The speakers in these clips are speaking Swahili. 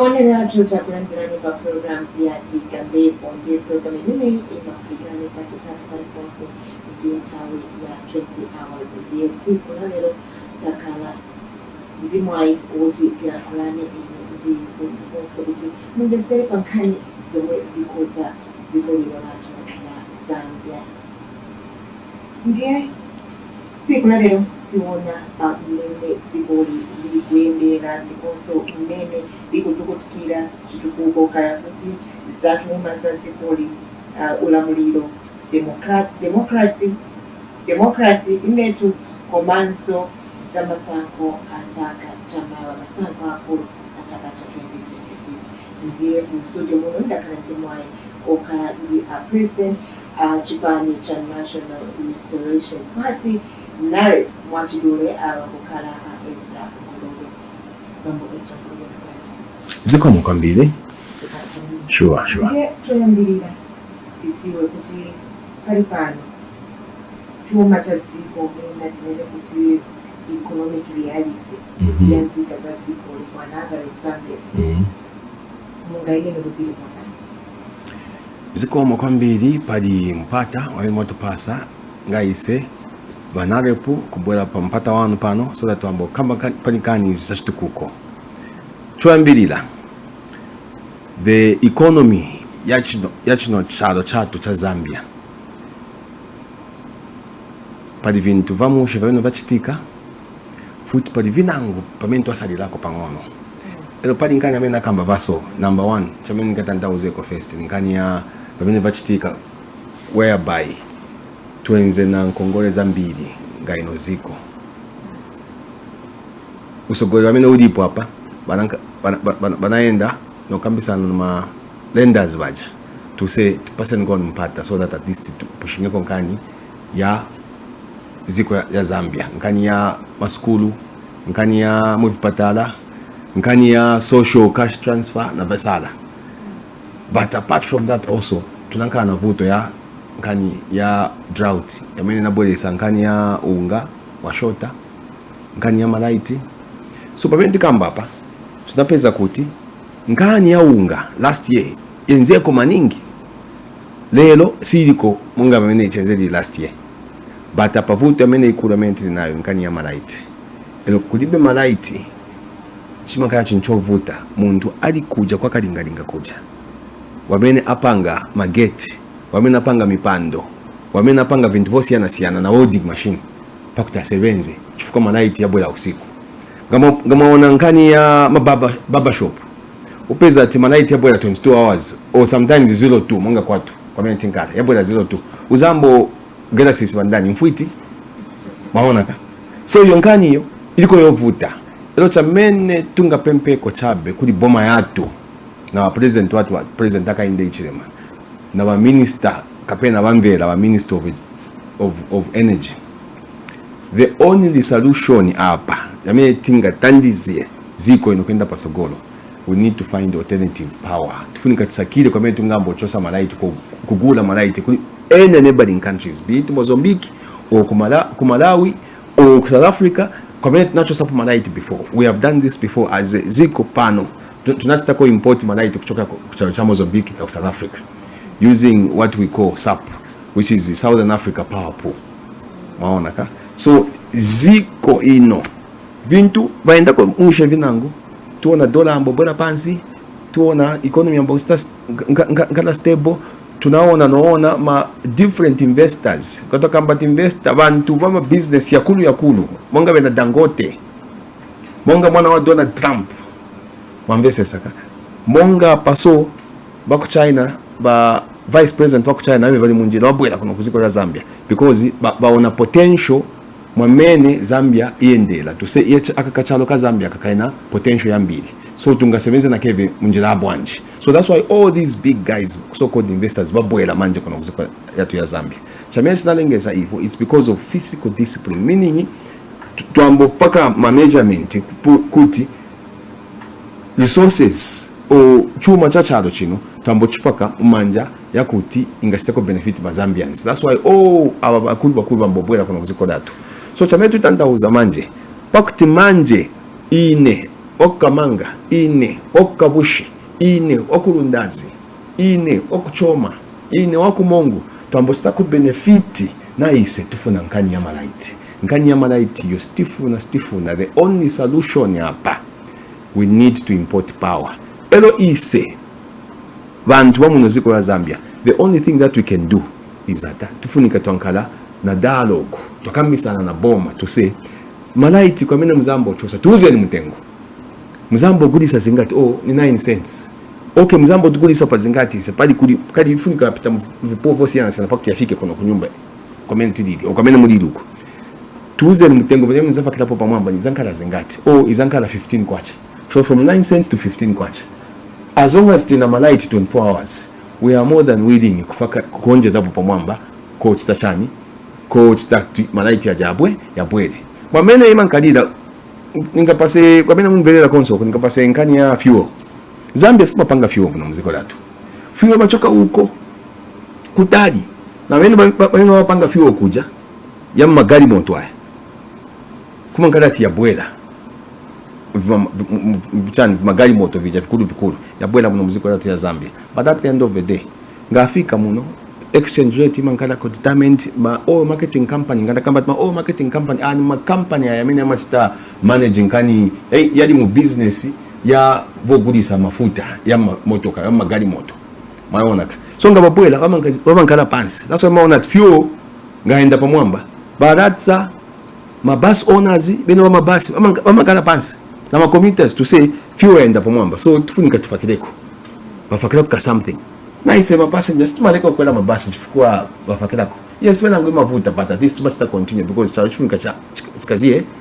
Onera tutakulandirani pa program ya Tikambepo ndiye program nyingine inafikirani katika taarifa ndio tawi ya 20 hours ndiye siku na leo takala ndimwai wote tira kulani ndiye ziposo mundesere kankani zomwe zikoza zikoliro latu na Zambia ndiye siku na leo tiona mmene zikoli zikuendera ndiponso mmene likutukukira chitukuko kaya kuti zatuma za zikoli ulamuliro demokrasi inetu komanso za masankho achaka chamawa masankho akulu achaka cha 2026 ndiye mstudio muno ndakhala timwayi okhala ndi president chipani cha National Restoration Party NAREP mwachidule abakukhala Ezra Ngulube mambo Ezra Ngulube ziko mukambire sure ndiye toyambirira tidziwe kuti pali pano chuma cha dziko mena tinene kuti economic reality ya nzika za dziko likwanaka Zambia mungaine kuti likwanaka ziko mukambiri pali mpata waimoto pasa ngaise banarepu kubwela pa mpata wanu pano so that wambo kamba panikani zisachitukuko tuambirila the economy yachino chalo chatu cha Zambia pali vintu vamushe vavino vachitika futi pali vinangu pamento asalilako pangono elo pali nkani amena kamba vaso number 1 chameni nkatandauzeko first nkani ya pamene vachitika whereby tuenze na nkongole zambiri ngaino ziko usogoli wamene ulipo hapa banaenda nokambisana na lenders baja tupase ngono mpata so that at least tupushingeko nkani ya ziko ya Zambia nkani ya maskulu nkani ya muvipatala nkani ya social cash transfer na vesala but apart from that also tunankana na vuto ya nkani ya drought yamene nabolesa nkani ya unga washota nkani ya malaiti so pamene tikamba hapa tunapeza kuti nkani ya unga last year enzeko maningi lelo siliko munga pamene ichenzeli last year but apa vuto yamene ikula mente nayo nkani ya malaiti elo kulibe malaiti chimakaya chinchovuta muntu ali kuja kwa kalingalinga kuja wamene apanga mageti wamene apanga mipando wamene apanga vintu vosi yanasiyana na welding machine pakuti sevenze chifuka malaiti yabwela usiku ngamaona nkani ya baba shop upeza ati malaiti yabwela 22 hours or sometimes 02 monga kwatu kwamene tinkala yabwela 02 uzambo gela sisi bandani mfuiti maona ka so yonkani hiyo iliko yovuta elo chamene tunga pempeko chabe kuli boma yatu na president watu president akainde ichilema na wa minister kapena bamvela wa minister of energy the only solution hapa yamene tinga tandizie ziko inokwenda pasogolo we need to find alternative power tufunika tsakile kwa mene tungambo chosa malaiti kugula malaiti kuli any neighboring countries be it Mozambique or Kumalawi or South Africa kwa mene tunachosa malaiti before we have done this before as ziko pano tunataka import malaiti kutoka cha Mozambique na South Africa using what we call SAP, which is the Southern Africa Power Pool. Maona ka? So ziko ino vintu vaenda kwa umushe vinangu tuona dola ambo bora pansi tuona economy ambo ngala stable tunaona ma different investors kutoka mbati investor bantu bama business yakulu monga bena Dangote monga mwana wa Donald Trump mwambese saka monga paso bako China ba vice president wako China nawe bali munjira wabwela kuno kuziko la Zambia because baona potential mwamene Zambia iendela to say akakachalo ka Zambia kakaina potential ya mbili so tungasemeze na keve munjira abwanje so that's why all these big guys so called investors babwela manje kuno kuziko yatu ya Zambia chamene sinalengeza hivyo it's because of physical discipline meaning tuambo faka management kuti resources o chuma cha chalo chino tambo chifaka umanja yakuti ingasiteko benefit ba Zambians that's why bakulu bambobwela kuno kuziko datu so chametu tantauza manje pakuti manje ine okamanga ine okabushi ine okulundazi ine okuchoma ine wakumongu twambosita ku benefiti na ise tufuna nkani ya malaiti. Nkani ya malaiti yo stifuna the only solution hapa we need to import power. Elo ise bantu bamuno ziko ya Zambia, the only thing that we can do is that tufunika twankala na dialogue twakambisana na boma to say malaiti kwa mene mzambo chosa tuuze ni mtengo mzambo gulisa zingati ni 9 cents. Okay, mzambo tugulisa pa zingati se pali kadi ifunika pita mvupovo siyansa na pakti yafike kono kunyumba kwa mene tudidi o kwa mene mudiduko tuuze ni mtengo bende mzafa kitapo pa mwamba ni zankala zingati izankala 15 kwacha. So from 9 cents to 15 kwacha, as long as tina malaiti 24 hours we are more than willing kufaka kuonje dhapo pa mwamba ko chitachani ko chitatu malaiti ya jabwe ya bwele kwa mene ima nkadida ningapase kwa mene mbelera konso ningapase nkani ya fuel. Zambia sipa panga fuel kuna mziko latu fuel machoka huko kutadi na mene wapanga fuel kuja ya magari moto haya kuma nkadati ya bwela magari moto vija vikulu ya bwela kuna mziko latu ya Zambia. But at the end of the day ngafika muno exchange rate mankala ko determined ma marketing company nganda kamba ma marketing company and ma company ya mimi amachita managing kani yadi mu business ya vogulisa mafuta ya motoka ya magari moto maona ka so ngababwela wamankala pansi that's why maona fuel ngaenda pamwamba baratsa ma bus owners beno ma bus wamankala pansi na ma commuters to say fuel enda pamwamba so tufunika tufakireko bafakireko ka something na isema passengers tumaleko kwela mabasi chifukwa bafakirako yes wena ngwe mavuta but at least must continue because charge funika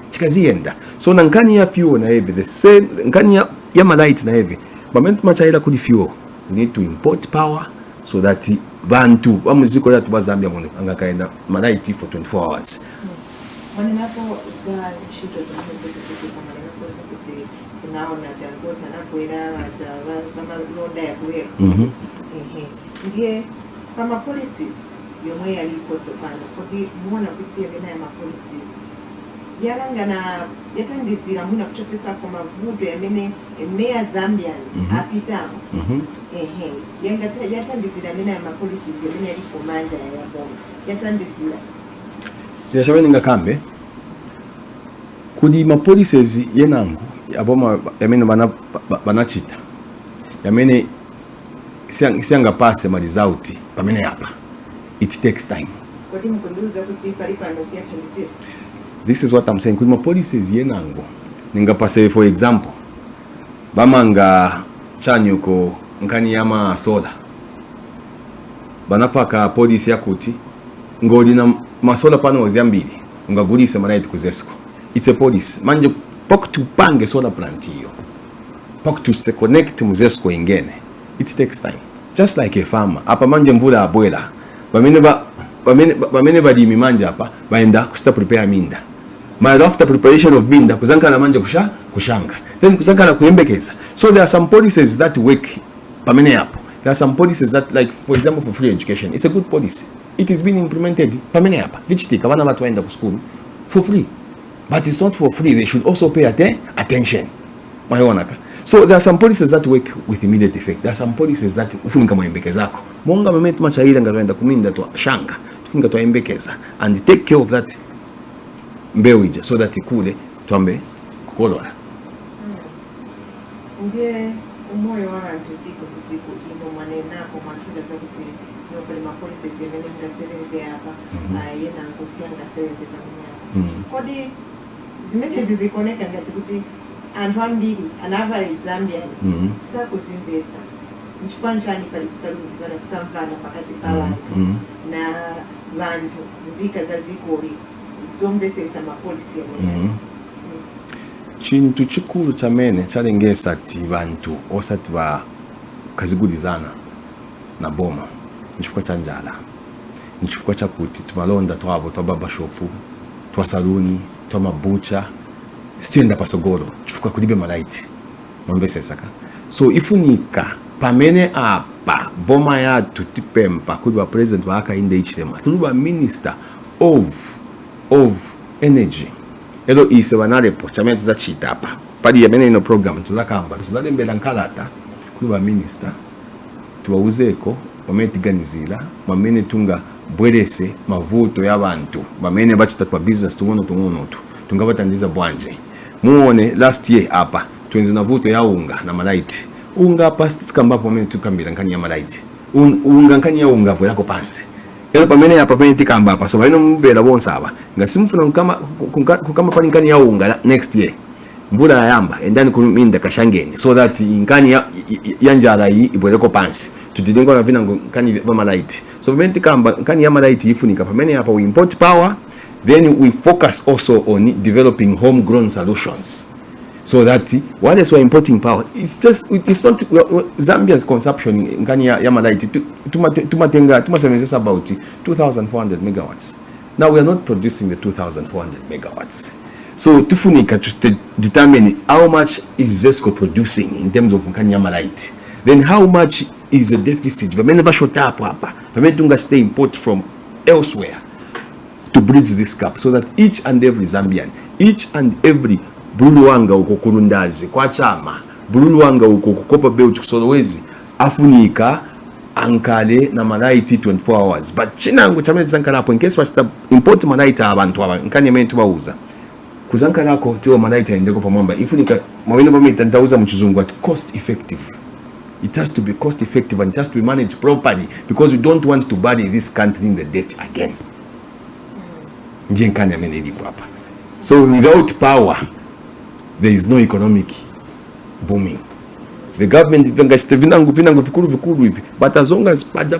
chikazienda so na nkani ya fuel na heavy the same nkani ya malaiti na heavy bamentu machaila kuli fuel we need to import power so that bantu bamuziko ya tubazambia muno angakaenda malaiti for 24 hours. Waninapo za shito za mziki kama ninapo kuti tunaona Dangote anapoenda kama loda ya kuwe ndiye kama policies yomwe yaliko topana kodi muona kuti yena ya policies yaranga na yatandizira muna kuchopesa kwa mavudo ya mene emea Zambia apita yatandizira mena ya policies ya mene yaliko manja ya bomu yatandizira yashawe ngakambe kudi ma policies yenangu aboma yamene banachita yamene sianga pase ma result pamene hapa it takes time. Kodi mkunduza kuti palipa ndosi yatandizira. This is what I'm saying. Kudi ma policies yenangu ninga pase for example bamanga chanyuko nkani yama sola banapaka policy yakuti ngodi na masola panels yambili ngagulisa malaiti kuzesco it's a policy manje pok tupange solar plant hiyo pok tu se connect muzesco ingene it takes time just like a farmer hapa manje mvula abwela bamene badimi manje hapa baenda kusta prepare minda my after preparation of minda kuzanka na manje kushanga then kuzanka na kuembekeza so there are some policies that work pamene hapo. There are some policies that, like for example for free education, it's a good policy. It is being implemented pamene hapa vichitika vana watu waenda ku school for free, but it's not for free. They should also pay attention. So there are some policies that work with immediate effect. There are some policies that ufunika maembekeza zako monga memetu machaira ngazenda kuminda to shanga tufunika to embekeza and take care of that mbewija so that ikule tuambe kukolora. Ndiye umoyo wantu siku ino manena kwa matunda za kuti nopele ma policies yemene ngasebenze hapa yena ngusianga sebenze pamwe kodi zimene zizikoneka ngati kuti anthu ambiri anava Zambia sakuzimbesa nchikwanchani pali kusalumizana kusamvana pakati pawantu na vantu nzika za zikoli zombesesa mapolisi yemene. Chintu chikulu chamene chalengesa ati bantu osati ba kazigulizana na boma nchifukwa cha njala, nchifukwa cha kuti tumalonda twabo twa baba shopu twa saluni twa mabucha stienda pasogolo chifukwa kulibe malaiti mwambesesaka so ifunika pamene apa boma ya tutipempa kuliba president waka inde ichilema tuliba minister of energy elo ise wa NAREP chamene tuzachita apa pali yamene ino program tuzakamba tuzalembera nkalata kuli ba minister tuwauzeko wamene tiganizira wamene tunga bwerese mavuto y'abantu bamene bachita kwa business tungono tungabatandiza bwanje. Muone last year apa twenzi na vuto ya unga na malaiti unga past Tikambepo wamene tukambira nkani ya malaiti unga nkani ya unga bwerako pansi yalo pamene apa pamene Tikambepo so baino mbera bonsaba ngasimfuna kukama pali nkani ya unga next year mbula yamba endani kuminda kashangeni so that nkani ya njala yi ibwereko pansi tutilingo na vina nkani ya malaiti so pamene Tikambepo nkani ya malaiti ifunika pamene apa we import power, then we focus also on developing homegrown solutions so that while we're importing power, it's not Zambia's consumption nkani ya malaiti tumasemezesa about 2,400 megawatts. Now we are not producing the 2,400 megawatts. So tufunika to determine how much is ZESCO producing in terms of nkani ya malaiti. Then how much is the deficit? Vameneva shota hapo hapa. Vametunga stay import from elsewhere to bridge this gap so that each and every Zambian, each and every Bululuwanga uko Kurundazi kwa chama, Bululuwanga uko kukopa beu chusolowezi afunika ankale na malaiti 24 hours. But chinangu chamene zankalapo in case wachita import malaiti abantu aba nkani yamene tubauza kuzankalako tiwa malaiti aendeko pamwamba ifunika mawino pamita ndauza mchizungu at cost effective. It has to be cost effective and it has to be managed properly because we don't want to bury this country in the debt again. So without power, there is no economic booming. The government vinangu vikuru hivi, but as long as paja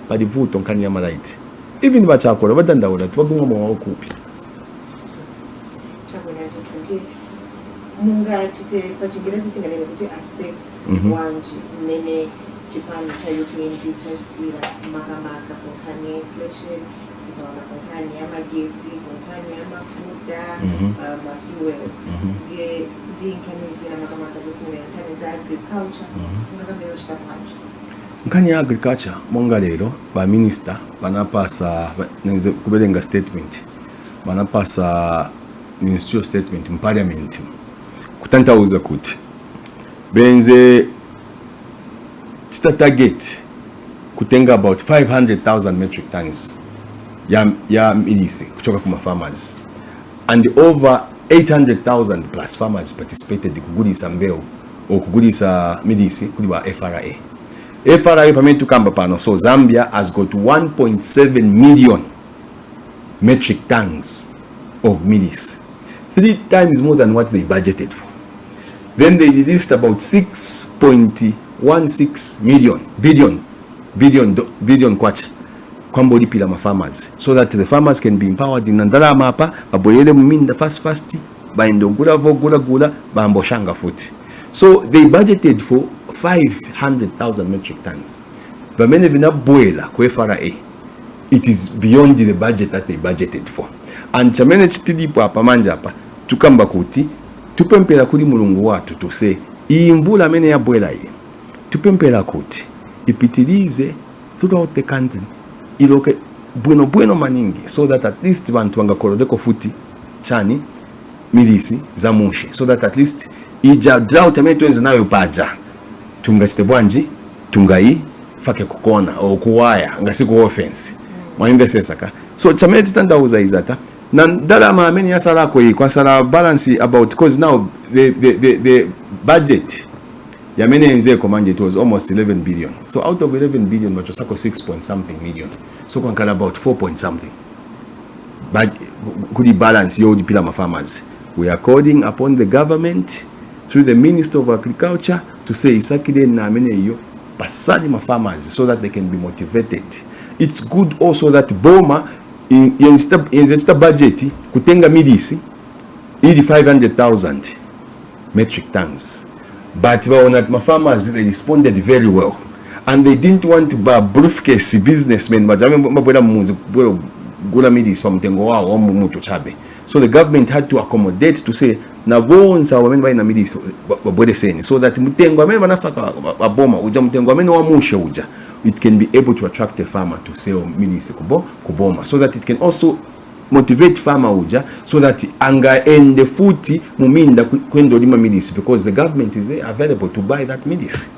padivuto nkani ya malaiti. Even bachakora badandaula tubagumwa mwa kupi. Munga chite pachigirasi tingalele kuti assess wanji mene chipano cha European Union makamaka konkani inflation konkani ya magesi konkani ya mafuta mafuel die nkanizira makamaka kufuna nkani za agriculture ngakambero chitapanje nkani ya agriculture monga lero ba minister banapasa kubelenga statement banapasa ministerial statement in parliament kutantauza kuti benze tita target kutenga about 500,000 metric tons ya milisi kutoka kuma farmers and over 800,000 plus farmers participated kugulisa mbeu o kugulisa milisi kuli ba FRA pamene tukamba pano. So Zambia has got 1.7 million metric tons of milisi, 3 times more than what they budgeted for. Then they released about 6.16 billion kwacha kwamba ulipila ma farmers so that the farmers can be empowered in ndalama hapa baboyele muminda fast baendo gula bamboshanga futi. So they budgeted for 500,000 metric tons. Bamene vinaboyela kwa FRA, it is beyond the budget that they budgeted for. And chamene chitilipo hapa manja hapa tukamba kuti tupempera kuli mulungu watu tuse iyi mvula mene ya bwela iyi tupempera kuti ipitilize throughout the country iloke bueno maningi so that at least bantu bangakorodeko futi chani milisi za mushi so that at least ija drought amene tuenze nayo paja tungachite bwanji tungai fake kukona o kuwaya ngasiku offense mwa investesaka so chamene titandauza izata na dalama ameni ya salako hii kwa sala balance about because now the budget ya mene enze komanje it was almost 11 billion. So out of 11 billion but sako 6 point something million. So kwa kala about 4 point something. But could balance yo dipila ma farmers. We are calling upon the government through the Minister of Agriculture to say isakide na mene yo pasali ma farmers so that they can be motivated. It's good also that Boma in budget kutenga milisi ili 500,000 metric tons, but my farmers they responded very well and they didn't want to buy briefcase businessmen mabwela muzi gula milisi pamtengo wao mutu chabe. So the government had to accommodate to say na bonza wamene bali na milisi babwele seni so that mtengo wamene banafaka baboma uja mtengo wamene wa mushe uja it can be able to attract a farmer to sell milisi kuboma so that it can also motivate farmer uja so that anga ende futi muminda kwendo lima midisi, because the government is there available to buy that midisi.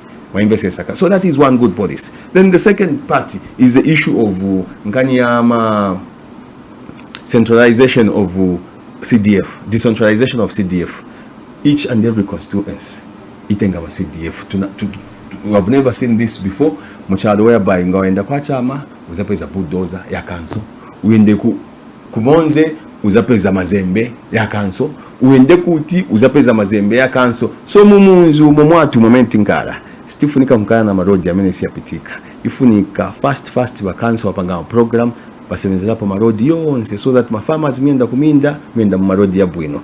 So that is one good policy. Then the second part is the issue of nkanyama centralization of CDF, decentralization of CDF. Each and every constituency itengama CDF. We have never seen this before. Muchado whereby ngaenda kwa chama uzapeza bulldozer ya kanso, uende kumonze uzapeza mazembe ya kanso, uende kuti uzapeza mazembe ya kanso. So mumunzu mumwatu momenti nkala stifunika mkana na marodi amene siyapitika, ifunika fast bakanso wapanga program basemezela pa marodi yonse, so that farmers mienda kuminda mienda marodi ya bwino,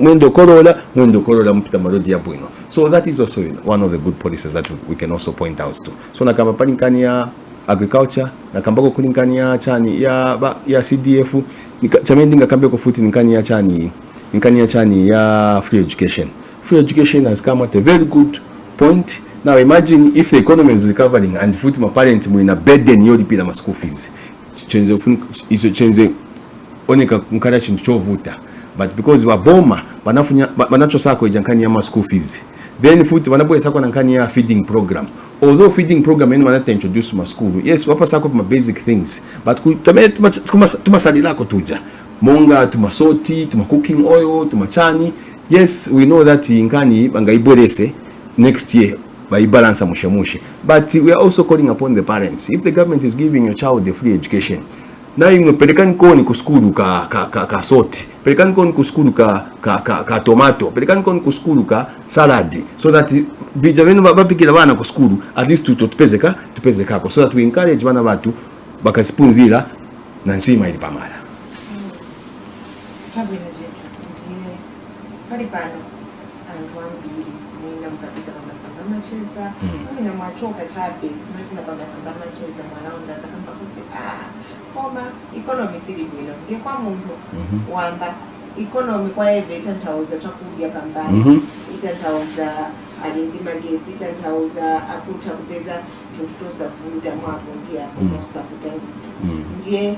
mwendo korola mpita marodi ya bwino. So that is also one of the good policies that we can also point out to. So nakamba palinkani ya agriculture, nakambako kulinkani ya chani ya CDF, chamendi ngakambe kufuti nkani ya chani ya free education. Free education has come at a very good point. Now imagine if the economy is recovering and futi my parents mu in a burden yodi pila ma school fees. Chenze oneka nkara chintu chovuta. But because waboma banacho sako ijankani ya ma school fees. Then futi wanapo sako nankani ya feeding program. Although feeding program eni wanata introduce ma school. Yes, wapa sako ma basic things. But tumasalilako tuja. Monga, tumasoti, tuma cooking oil, tumachani. Yes, we know that inkani bangaiborese next year by balance mushe. But we are also calling upon the parents. If the government is giving your child a free education, now you pelekani koni kuskuru ka soti, pelekani koni kuskuru ka tomato, pelekani koni kuskuru ka salad, so that vijavenu bapikira bana kuskuru at least tupeze kako, so that we encourage bana batu bakasipunzira na nsima ili pamala. Mimi mwachoka chape mimi napanga sambamba cheza mwanaunda zakamba kuti koma economy siri bwino nge kwa mundu wamba economy kwa eve itantauza chakudya kambani itantauza alindi magesi itantauza akuta kupeza tutosa fuda mwapo ngia kunosa futangu nge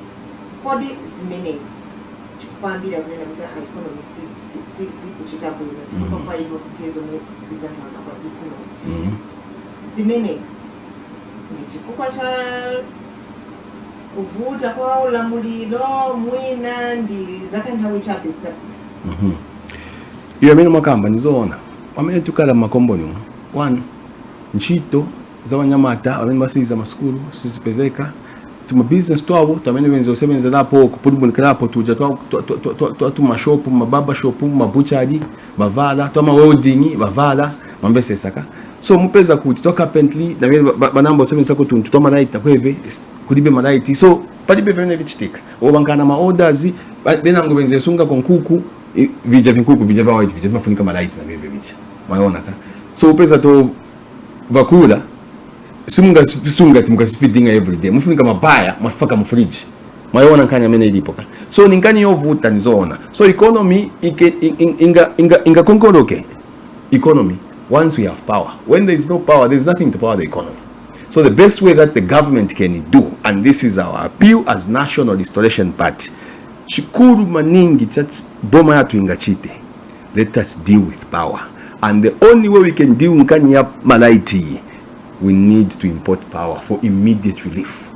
kodi zimenezi kwambira kuna mta economy si kuchita bwino kwa hivyo kukezo zitantauza kwa economy zimenezi nichifukwa cha kuvuta kwa ulamulilo mwina ndi zakanthawi chapitsa. Iyo mene makamba nizoona wamene tukala makomboni one nchito za wanyamata wamene basiza maskulu sizipezeka tuma business twabo tamene benzo sebenza lapo kupulumunikirapo tuja tuma shop mababa shop mabuchari bavala tuma welding bavala mambese saka. So mupeza kuti to carpentry na banambo sebenza ko tuntu toma light kweve kulibe malaiti, so palibe vene vichitika obankana ma orders benango benze sunga konkuku vija vinkuku vija ba white vija mafunika malaiti na bebe vicha maona ka. So upeza to vakula sunga timukasifidinga every day mufunika mabaya mafaka mu fridge maona nkanya mene ilipo ka. So ninkani yovuta nizoona. So economy inga konkoroke economy. Once we have power, when there is no power, there is nothing to power the economy. So the best way that the government can do, and this is our appeal as National Restoration Party, shikuru maningi chach boma yatu ingachite. Let us deal with power, and the only way we can deal nkani ya malaiti, we need to import power for immediate relief.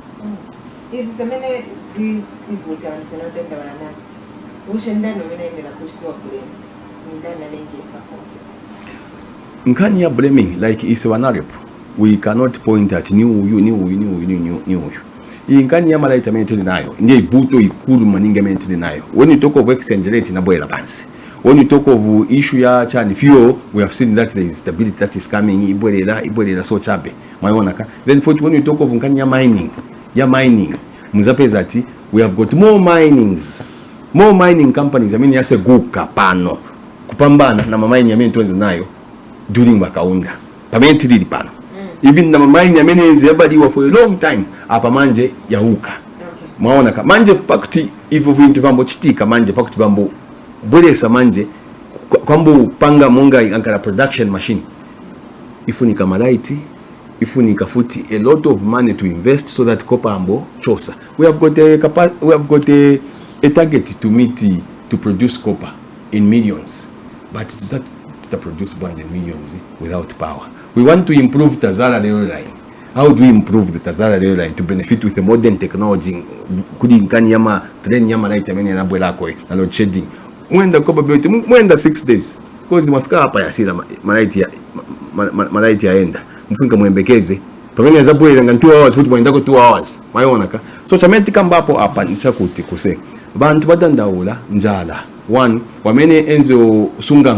Hizi semene si vuta zinatenda wana. Ushindano mimi na kushtua kule. Ndana lengi sakonse. Nkani ya blaming like is NAREP, we cannot point at new. Nkani ya malaita mentally nayo ndiye ibuto ikulu maninga mentally nayo. When you talk of exchange rate na boela pansi, when you talk of issue ya chani fuel, we have seen that there is stability that is coming ibolela so chabe maona ka. Then when you talk of nkani ya mining muzapeza ati we have got more mining companies. I mean yase guka pano kupambana na mamining ya mentonzi nayo during Makaunda. Pamenti dili pano. Even na mamining ya menenzi yabadiwa for a long time. Hapa manje ya uka. Maona ka. Manje pakti hivyo vintu vambo chitika manje pakti vambo bulesa manje kwambo panga monga ankara production machine. Ifunika malaiti, ifunika futi a lot of money to invest so that kopa ambo chosa. We have got a target to meet to produce copper in millions, but to start to produce bond in millions without power. We want to improve Tazara rail line. How do we improve the Tazara rail line to benefit with the modern technology? Kudi nkani yama train yama light yamene na bwela kwe na load shedding. Mwenda copper belt, mwenda 6 days. Cause mafika hapa ya sila malaiti ya enda. Mfunga mwembekeze. Pamene za bwela nga 2 hours futi mwenda ko 2 hours. Mayona ka. So chamene Tikambepo hapa nichakuti kuse. Bantu badandaula njala. One, wamene enzo sunga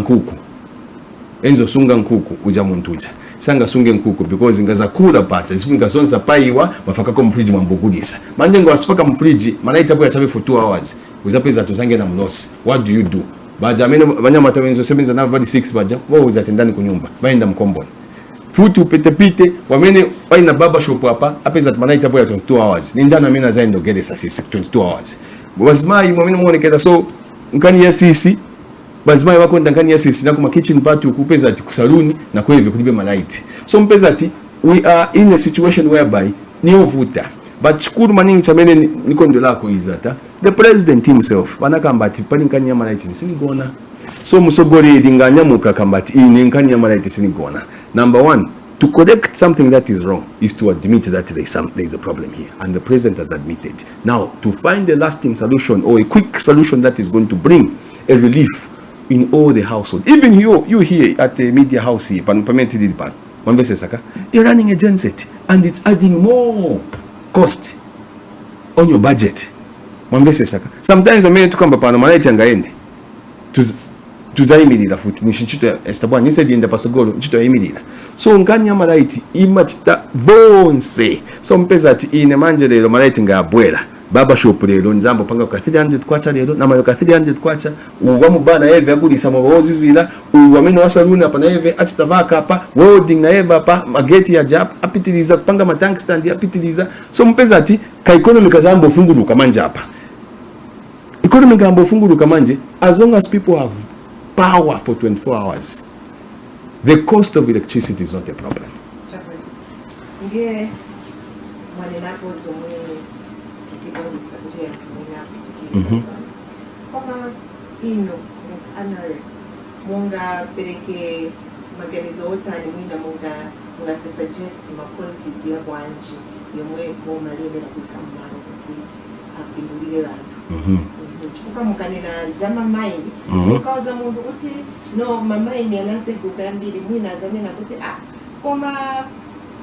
nkuku uja muntuja. Sanga sunge nkuku because ngaza kula pacha. Sifunga sonsa paiwa mafaka ko mfriji mwambugudisa. Manje ngo asifaka mfriji malaita bwa chabe for 2 hours. Uzapeza tuzange na mlosi. What do you do? Baja amene banyama tawenzo sebenza na badi 6 baja. Wao uzatendani kunyumba. Baenda mkomboni. Futi upete wamene waina baba shop hapa apeza malaita bwa 22 hours. Nindana mina zaendo gede sa 22 hours. Wazimai wamene muonekeza so nkani ya sisi bazimai wako ndangani ya sisi na kuma kitchen party ukupeza ati kusaluni na kwa hivyo kulibe malaiti. So mpeza ati we are in a situation whereby ni ovuta. But chukuru maningi chamene niko ndo lako izata. The president himself wanakamba ati pali nkani ya malaiti nisinigona. So musogori edinganya muka kambati ini nkani ya malaiti sinigona. Number 1, to correct something that is wrong is to admit that there is a problem here, and the president has admitted. Now, to find a lasting solution or a quick solution that is going to bring a relief in all the household, even you here at the media house here, you're running a genset, and it's adding more cost on your budget. Sometimes I mean to come upon a tuzaimilira futi nishinchito ya estabwa nise dienda pasogolo nchito ya imilira so ngani ya malaiti imachita vonse so mpeza ati ine manje lero malaiti nga abwela baba shop lero nzambo panga kwa 300 kwacha lero na mayo ka 300 kwacha uwa mubana eve agulisa mabozi zila uwa meno wasaluni hapa na eve achitavaka hapa welding na eve hapa mageti ya jap apitiliza kupanga matank stand apitiliza so mpeza ati ka economy kazambo funguruka manje hapa economy kazambo funguruka manje as long as people have power for 24 hours. The cost of electricity is not a problem. Kuka mukanena zama maini ukauza mundu kuti no mamaini anase kugambiri mwina zanena kuti koma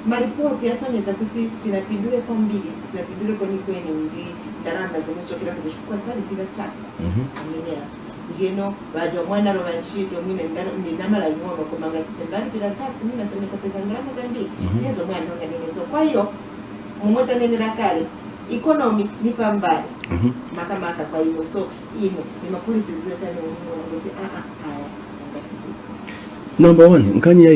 maripoti yasonyeza kuti tinapindure kwa mbili tinapindure kwa nikweni ndi daranda zomechokera kuzishukwa sali bila tax aminea ngeno bajo mwana ro banchido mwina ndinamala nyono koma ngati sembali bila tax mwina semeka pesa ndama zambiri nezo mwana ngenezo kwa hiyo mumota nenera kale economy ni pambali makamaka kwa hiyo so ino ni mapolisi zote ni ngozi haya number 1 nkani ya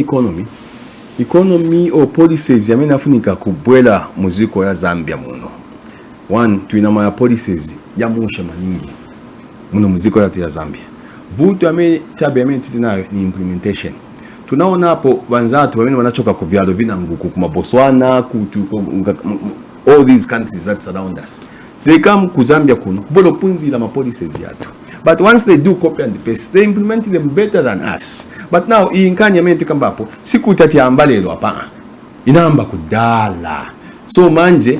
economy or policies yamena afunika kubwela muziko ya Zambia muno 1 tuinama ya policies ya musha maningi muno muziko ya Zambia vutu ame chabe ame tutinayo ni implementation. Tunaona hapo wanzatu wamene wanachoka kuvyalo vina nguku kuma Botswana all these countries that surround us. They come to Zambia kuno bolo punzi la policies yatu. But once they do copy and paste, they implement them better than us. But now inkanya mene Tikambepo siku tati ambalelo hapa inamba kudala. So manje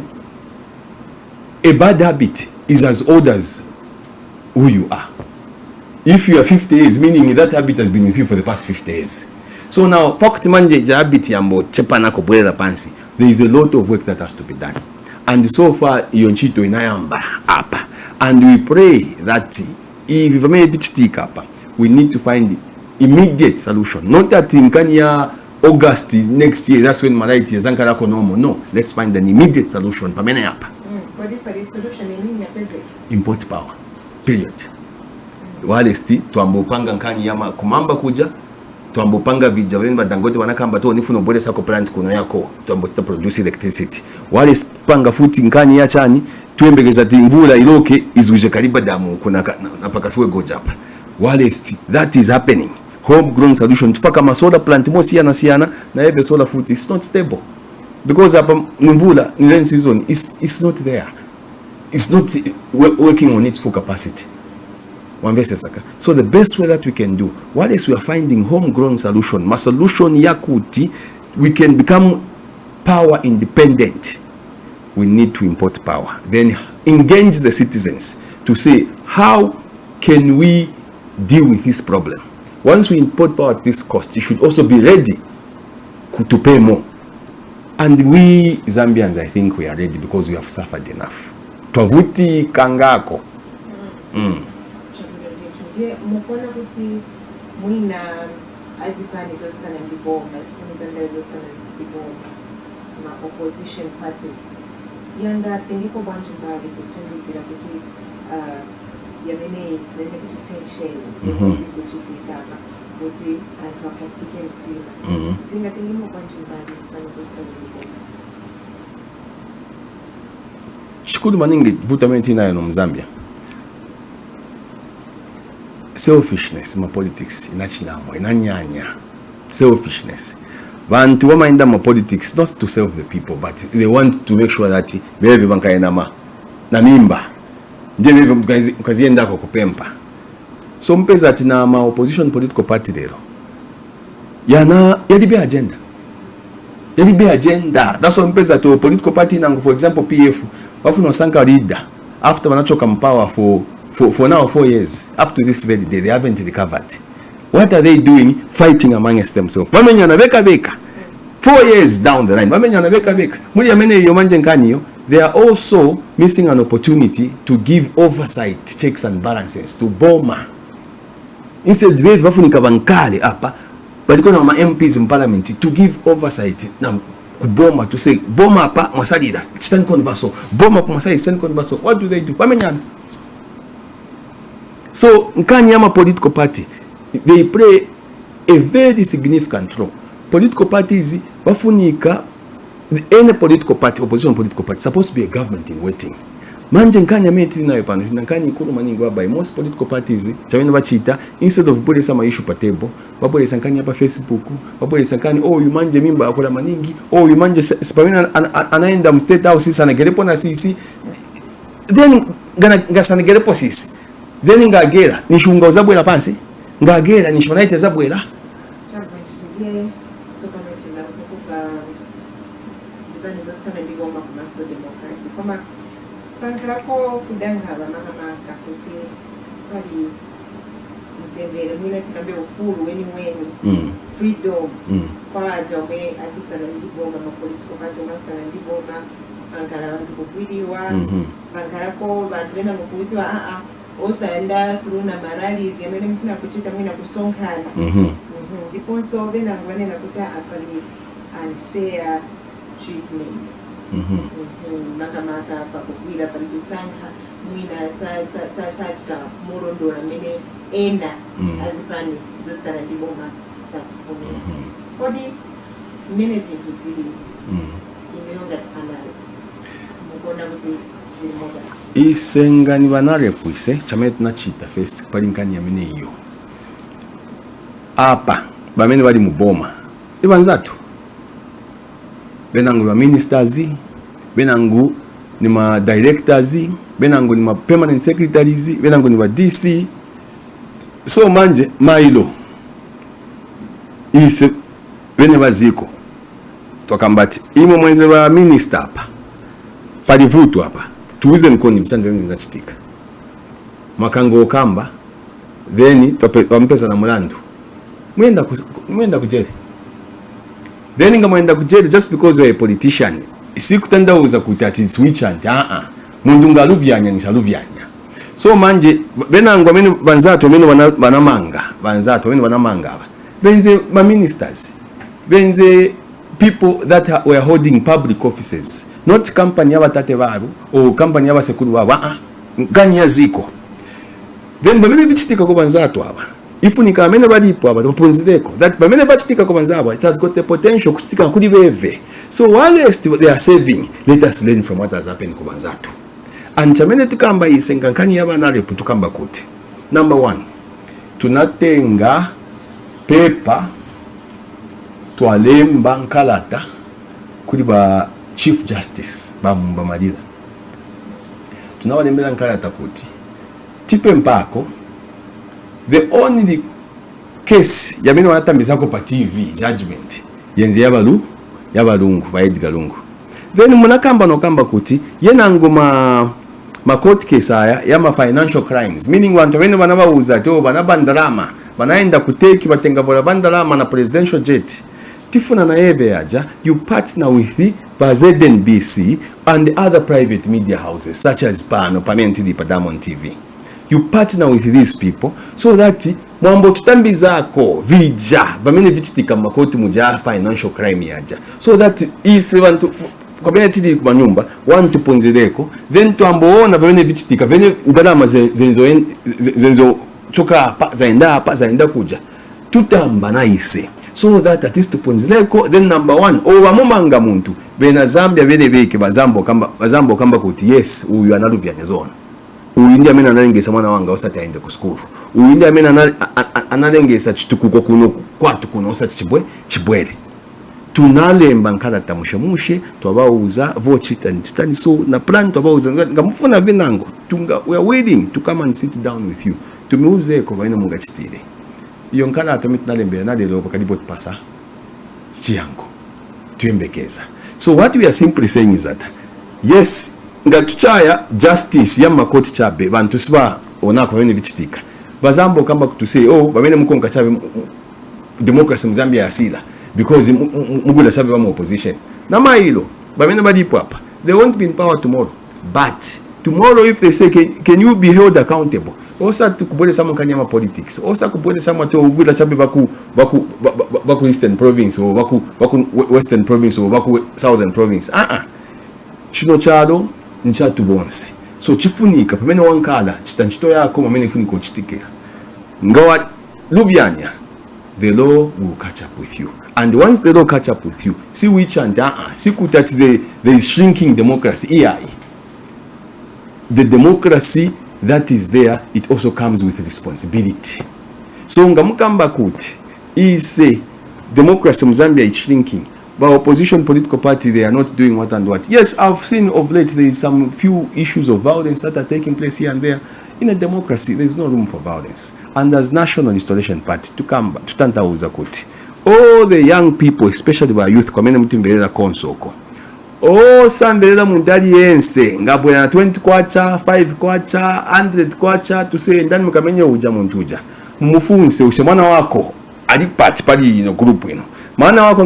a bad habit is as old as who you are. If you are 50 years, meaning that habit has been with you for the past 50 years. So now pocket manje habit yambo chepa nako bwela pansi. There is a lot of work that has to be done. And so far yonchito inayamba hapa. And we pray that if we made it hapa, we need to find immediate solution. Not that in Kenya August next year, that's when Malaiti Zankara Konomo. No, let's find an immediate solution. Pamene hapa. What if the solution import power. Period. Wale sti tuambopanga nkani yama kumamba kuja tuambopanga vijawemba Dangote wanakamba to nifuno bole sako plant kuno yako tuambota produce electricity. Wale panga futi nkani ya chani tuembegeza timvula iloke izuje kariba damu kuna napakafue goja hapa. Wale sti that is happening. Homegrown solution tufaka ma solar plant mo siana na ebe solar food is not stable because hapa mvula ni rain season is not there. it's not working on its full capacity. So the best way that we can do, while we are finding homegrown solution, ma solution yakuti, we can become power independent. We need to import power. Then engage the citizens to say, how can we deal with this problem? Once we import power at this cost, you should also be ready to pay more. And we Zambians, I think we are ready because we have suffered enough. Twavuti kangako. Mukona kuti mwina azipani zosana ndibomba, zipani zosana ndibomba, ma opposition parties. Yanga tengiko bantu mbali kutambizira kuti yamene tene kuti tension, kuti tikaka, kuti antu akasike mtima. Zinga tengimo bantu mbali zipani zosana ndibomba. Shikudu maningi vutamenti inayo no Mzambia. Selfishness ma politics inachinamo inanyanya. Selfishness. Bantu wamaenda ma politics not to serve the people, but they want to make sure that bebe bankaena na mimba ndiye bebe mkazienda kwa kupempa. So mpeza ati na ma opposition political party lero yalibe agenda. That's why mpeza to political party nangu, for example PF wafu no sanka leader after wanachoka power for now 4 years up to this very day they haven't recovered. What are they doing? Fighting amongst themselves. Wamenyana beka 4 years down the line. Wamenyana beka muri yamene yomanje nkaniyo. They are also missing an opportunity to give oversight, checks and balances to Boma. Instead we wafunika bankale hapa baliko na ma MPs in parliament to give oversight na kuboma, to say Boma hapa masalida stand converso, Boma hapa masalida stand converso. What do they do? Wamenyana. So nkani yama political party, they play a very significant role. Political parties bafunika, any political party, opposition political party, supposed to be a government in waiting. Manje nkanya meti na yopano, nkanya ikulu maningi wabai. Most political parties, chawena bachita, instead of bole sama issue pa table, wabole sankanya pa Facebook, wabole sankanya, oh yumanje mimba akola maningi, oh yumanje sipamina anaenda mstate house sisi anagerepo na sisi, then ngasana gerepo sisi, then ngagera, nishunga uzabwela pansi, ngagera, nishmanaite zabwela. Pankrako kudanga mama kakuti pali mtendele mwina tikambe ufuru weni freedom kwa jomwe asusana ndiboma ma political party masana ndiboma pankara wantu kukwiriwa pankarako vantu vena kukuziwa osaenda through na maralies yamene mfuna kuchita mwina kusonkana ndiponso vena vanena kuti apali unfair treatment. Makamaka pakukwira palikusanga mwina sachika murondora mene ena azipani zosara ndiboma sakufumira. Kodi mene zintu zili imeyonga tikanale mukona kuti zili moga isengani banarepu ise chamene tunachita first palinkani yamene iyo apa bamene bali muboma ibanzatu benangu ba ministers, benangu ni ma directors, benangu ni ma permanent secretaries, benangu ni ma DC. So manje mailo ise bene baziko twakambati imo mwenze ba minister hapa palivutu hapa tuuze nkoni mchande wengi zachitika makango kamba then twampesa na mulando mwenda kujeri. Then ngamwenda kujeli just because you are a politician. Sikutenda uza kutati switch and mundu ngaluvyanya nisaluvyanya. So manje benangu amene banzatu amene banamanga aba. Benze ma ministers. Benze people that were holding public offices. Not company abatate baru or company abasekuru baba. Ngani yaziko. Then bamene bichitika ko banzatu aba. Ifu nikamene balipo aba bapunzireko that bamene bachitika ko banzaba it has got the potential kuchitika kuri beve. So while they are saving, let us learn from what has happened ko banzatu. And chamene tukamba isengankani yaba NAREP tukamba kuti. Number 1, tunatenga paper twalemba nkalata kuri ba Chief Justice ba Mumba Malila. tunawalembera nkalata kuti tipe mpako the only case yamene wanatambizako pa TV judgment yenzi yabalungu ba Edgar Lungu. Then munakamba nokamba kuti yenango ma court case aya ya ma financial crimes, meaning wantu wene banabauza to banabandalama banaenda kuteki batenga bandalama na presidential jet tifuna na ebe yaja, you partner with the ZNBC and other private media houses such as Pano, Pamenti, Padamon TV. You partner with these people so that mwambo tutambizako vija bamene vichitika makoti muja financial crime yaja, so that isi wantu kwa bene tidi kwa nyumba wantu ponzireko, then tuamboona bamene vichitika vene ndalama zenzo choka hapa zaenda kuja tutamba na ise, so that at least tuponzireko. Then number one, owa mumanga muntu bena Zambia bene beke bazambo kamba kuti yes uyu analuvya nyezona, uyu ndi amene analengesa mwana wanga osati aende ku school, uyu ndi amene analengesa chitukuko kuno kwatu kuno osati chibwere. Tunalemba nkalata mushe twabauza vochitani so na plan twabauza ngamufuna vinango we are waiting to come and sit down with you tumiuze ko baina mungachitire iyo nkalata mitunalembera nalelo pakadipo tupasa chiyango tuembekeza. So what we are simply saying is that yes ngatuchaya justice ya makoti chabe bantu siba onako bene bichitika bazambo kamba kutuse bamene mukonga chabe democracy mzambia asila because mugula sabe ba opposition na mailo bamene badipo hapa they won't be in power tomorrow, but tomorrow if they say can you be held accountable osa tukubole samu kanyama politics osa kubole samu to ugula chabe baku eastern province or baku western province or baku southern province chino chalo nchatu bonse, so chifunika pamene wankala chitanchito yako mamene funiko chitikira ngawa luvyanya the law will catch up with you, and once the law catch up with you, see which and see that there is shrinking democracy. The democracy that is there, it also comes with responsibility. So ngamukamba kuti is democracy in Zambia is shrinking, but opposition political party, they are not doing what and what. Yes, I've seen of late there is some few issues of violence that are taking place here and there. In a democracy, there is no room for violence. And as National Installation Party, tutantauza kuti all the young people, especially by youth, community mbelela konsoko sambelela mundali yense ngabwena 20 kwacha 5 kwacha 100 kwacha tuse ndani mukamenye uja muntuja mumufunse ushe mwana wako ali party pali ino group ino mwana wako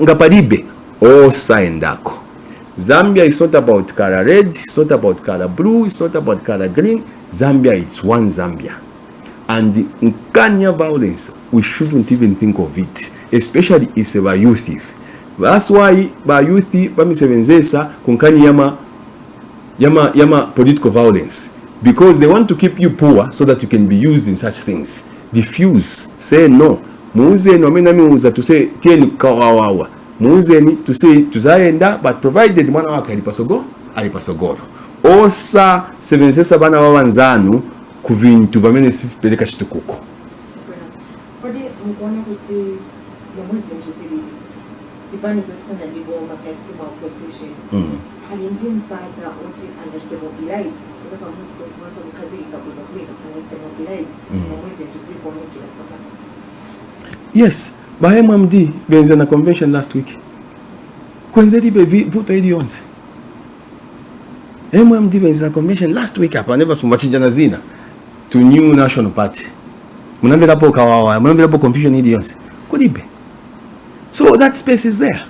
ngapalibe saendako. Zambia is not about color red, it's not about color blue, it's not about color green. Zambia, it's one Zambia. And in Kenya violence, we shouldn't even think of it, especially it's about youth. That's why by youth bamisebenzesa kunkani yama political violence, because they want to keep you poor so that you can be used in such things. Diffuse, say no. Muze no mena miuza to say tieni kawawa. Muze ni to say tuzaenda, but provided mwana wako alipasogoro. Osa sebenzesa bana wawanzanu kuvintu vamene sipeleka chitukuko. Kodi mkuona kuti mwezi mchuzili zibani zosona libo makati mwa opposition hali ndiyo mpata oti underdemobilize kutoka mwezi kwa mwasa mkazi ikabuza kuweka underdemobilize mwezi mchuzili kwa mwezi la soka. Yes, ba MMD benze na convention last week kwenze libe vuto ili yonse MMD benze na convention last week hapa never sumbachinja na zina to new national party munambira po kawawa munambira po confusion ili yonse kulibe. So that space is there,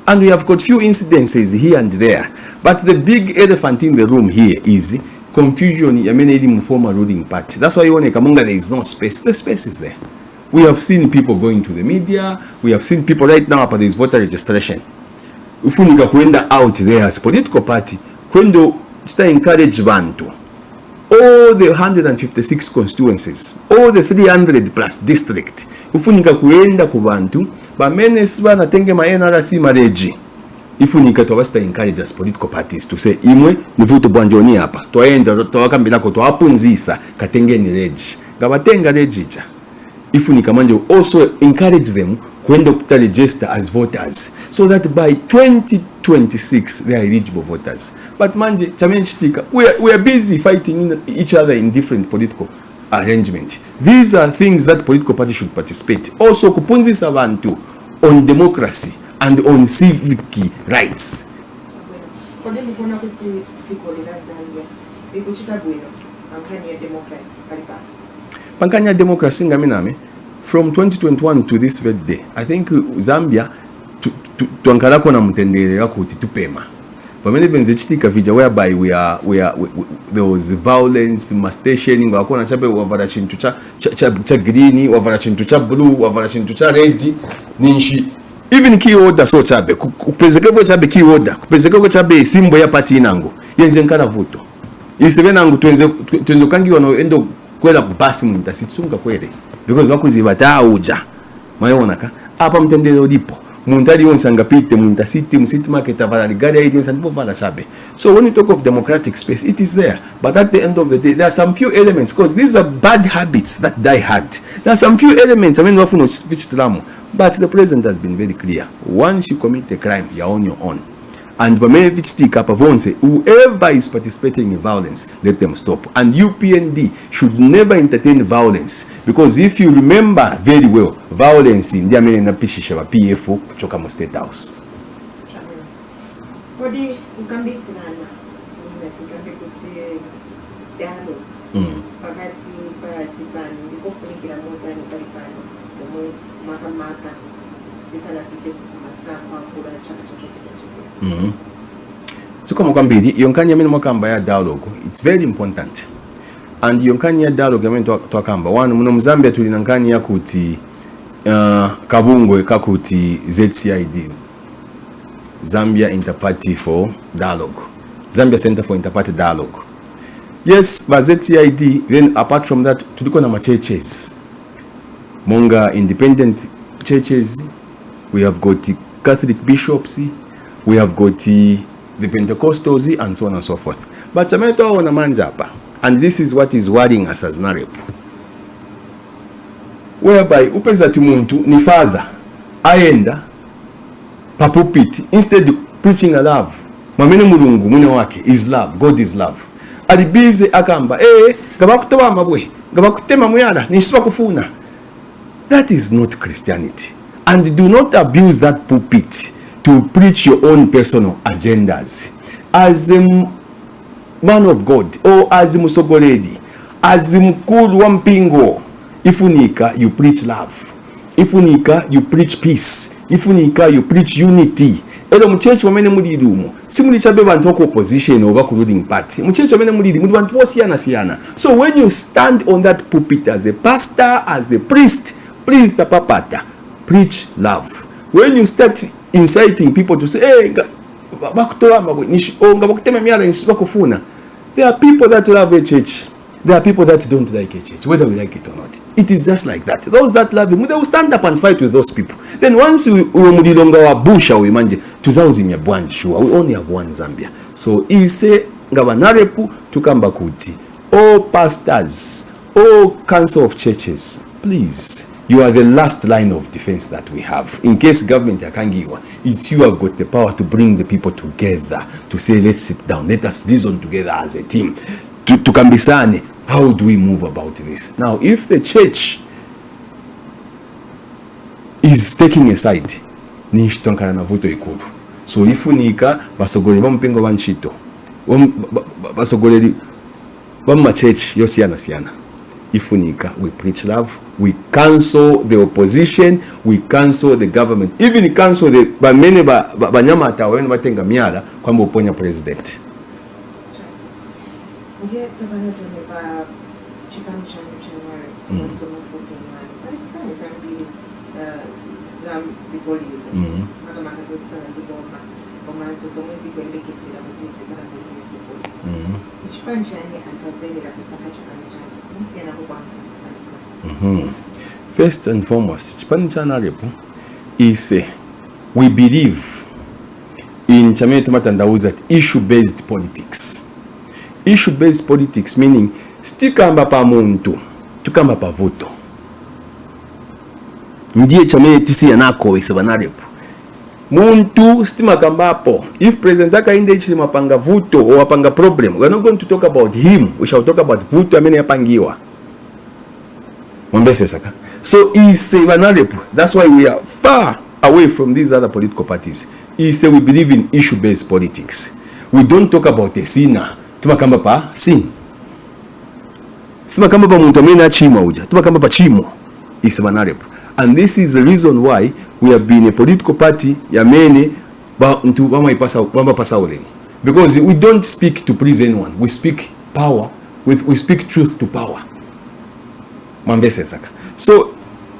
and we have got few incidences here and there, but the big elephant in the room here is confusion in former ruling party. That's why you want to come there is no space. The space is there. We have seen people going to the media. We have seen people right now after this voter registration. If we go out there as political party, kwendo to encourage bantu. All the 156 constituencies, all the 300 plus district. Ufunika kuenda kubantu, ba menes bana tenge ma NRC mareji. Ifunika to encourage as political parties to say imwe nivuto bwanjoni hapa. Toenda towakambira ko twapunzisa katenge ni reji. Gabatenga rejija. Ifunika manje also encourage them kwenda register as voters so that by 2026 they are eligible voters. But manje we are busy fighting each other in different political arrangement. These are things that political parties should participate. Also kupunzisa abantu on democracy and on civic rights. Pankanya democracy ngaminame from 2021 to this very day. I think Zambia tuankalako na mtendere yako tupema. For many events chitika vija whereby there was violence, molestation, wakona chape wavara chintu cha green, wavara chintu cha blue, wavara chintu cha red, ninshi. Even key order so chabe kupezekeko chabe key order kupezekeko chabe simbo ya party inango yenze nkana voto isebe nangu twenze kangi wano endo kwela kupasi mu intercitsunga kwele because bakuziba tauja mayona ka apa mtendele odipo muntali onsanga pite mu intercity mu city market avala ligada ili onsanga vala chabe. So when you talk of democratic space, it is there, but at the end of the day there are some few elements, because these are bad habits that die hard. There are some few elements, I mean wafuno vichitlamu. But the president has been very clear. Once you commit a crime, you're on your own. And whoever is participating in violence, let them stop. And UPND should never entertain violence. Because if you remember very well, violence in the PFO kuchoka State House. So kwambiri yonkanya mimi mwakamba ya dialogue, it's very important. And yonkanya dialogue mimi twakamba one muno Mzambia tulinankanya ya kuti kabungwe kakuti ZCID, Zambia Interparty for Dialogue, Zambia Center for Interparty Dialogue. Yes, but ZCID, then apart from that tuliko na churches monga independent churches, we have got the Catholic bishops, we have got the Pentecostals, and so on and so forth. But Sameto wana manjapa, and this is what is worrying us as NAREP, whereby upeza timuntu ni father aenda papupiti, instead of preaching a love, mamene mulungu mune wake is love, God is love, alibize akamba gabakutoba mabwe gabakutema muyala nishiba kufuna. That is not Christianity. And do not abuse that pulpit to preach your own personal agendas. As a man of God, or as a musogoledi, as a mkulu wa mpingo, ifunika you preach love. Ifunika you preach peace. Ifunika you preach unity. Elo mchecho wamene mulidumu. Simuli chabe bantu wako opposition or wako ruling party. Mchecho wamene mulidumu. Bantu wa siyana. So when you stand on that pulpit as a pastor, as a priest, please tapapata, preach love. When you start inciting people to say, there are people that love a church, there are people that don't like a church, whether we like it or not. It is just like that. Those that love him, they will stand up and fight with those people. Then once we only have one Zambia. So he say NAREP Tikambepo, all pastors, all council of churches, please, you are the last line of defense that we have. In case government akangiwa, it's you have got the power to bring the people together, to say, let's sit down, let us reason together as a team. Tukambisane, how do we move about this? Now, if the church is taking a side, nishitonkana na voto ikulu. So ifunika basogole bampingo banchito. Basogole bamma church yo siana. Ifunika, we preach love, we cancel the opposition, we cancel the government, even cancel the many banyamata when batenga miala kwamba uponya president. First and foremost, NAREP is we believe in that issue-based politics. Issue-based politics meaning stikamba pa muntu, tukamba pa voto. ndiye chamene tisi yanako isaba NAREP muntu Tikambepo. If president akainde chili mapanga vuto or apanga problem, we're not going to talk about him, we shall talk about vuto amene yapangiwa. Mwambese saka. So isaba NAREP, that's why we are far away from these other political parties. We believe in issue-based politics. We don't talk about a sinner. Tikambepo sin. Tikambepo muntu amene achimwa uja. Tikambepo chimo isaba NAREP. And this is the reason why we have been a political party yamene because we don't speak to please anyone. We speak power, we speak truth to power. Mwambese saka. So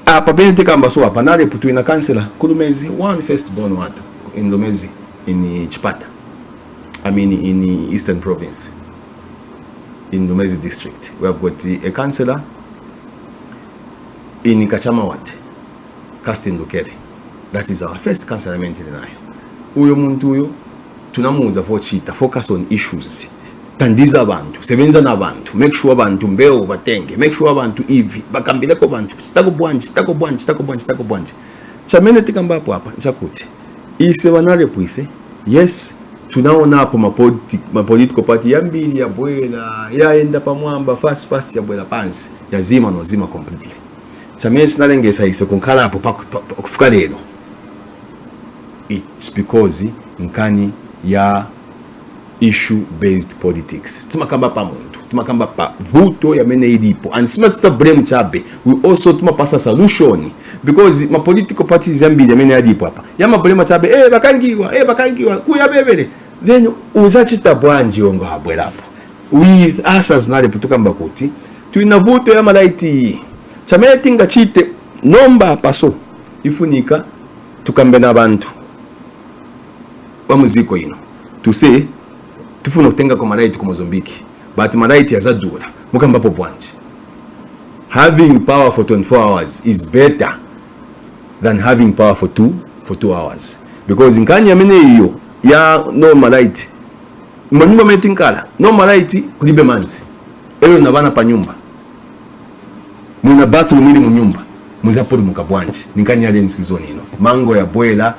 papene Tikambepo hapa NAREP tuina councillor Kulumezi, one firstborn watu in Lumezi in Chipata. I mean in Eastern Province. In Lumezi district. We have got a councillor in Kachamawat, Casting Lukere. That is our first councillor maintained nayo. Uyo muntu uyo tunamuza vochita focus on issues. Tandiza abantu, sebenza nabantu, make sure abantu mbeo batenge, make sure abantu ivi bakambireko abantu, sitako bwanji. Chamene Tikambepo hapa nchakuti. Isaba NAREP ise. Yes, tunaona hapo ma political party yambili ya bwela, yaenda pamwamba fast ya bwela pansi, yazima no zima completely. Chamene sinalengesa ise kunkala hapo kufika lero. It's because nkani ya issue-based politics. Tikambepo muntu, Tikambepo vuto yamene ilipo. And sima tsa blame chabe, we also tumapasa solution. Because ma political parties yambili yamene ilipo hapa. Yama blame chabe, bakangiwa, kuya bebele. Then uzachita bwanji ongo habwelapo. With us as NAREP Tikambepo kuti, tuina vuto yama laiti. Chamene tinga chite, nomba paso. Ifunika, tukambe na bantu. Wamuziko ino. To say, tufuna kutenga kwa maraiti kwa Mozambiki. But maraiti ya zadura. Tikambepo bwanji. Having power for 24 hours is better than having power for 2 hours. Because nkani ya mene iyo, ya no maraiti. Manyumba metinkala. No maraiti kulibe manzi. Ewe nabana pa nyumba. Muna bathroom ili munyumba. Muzapuri mukabwanji. Nkani ya leni season ino. Mango ya bwela.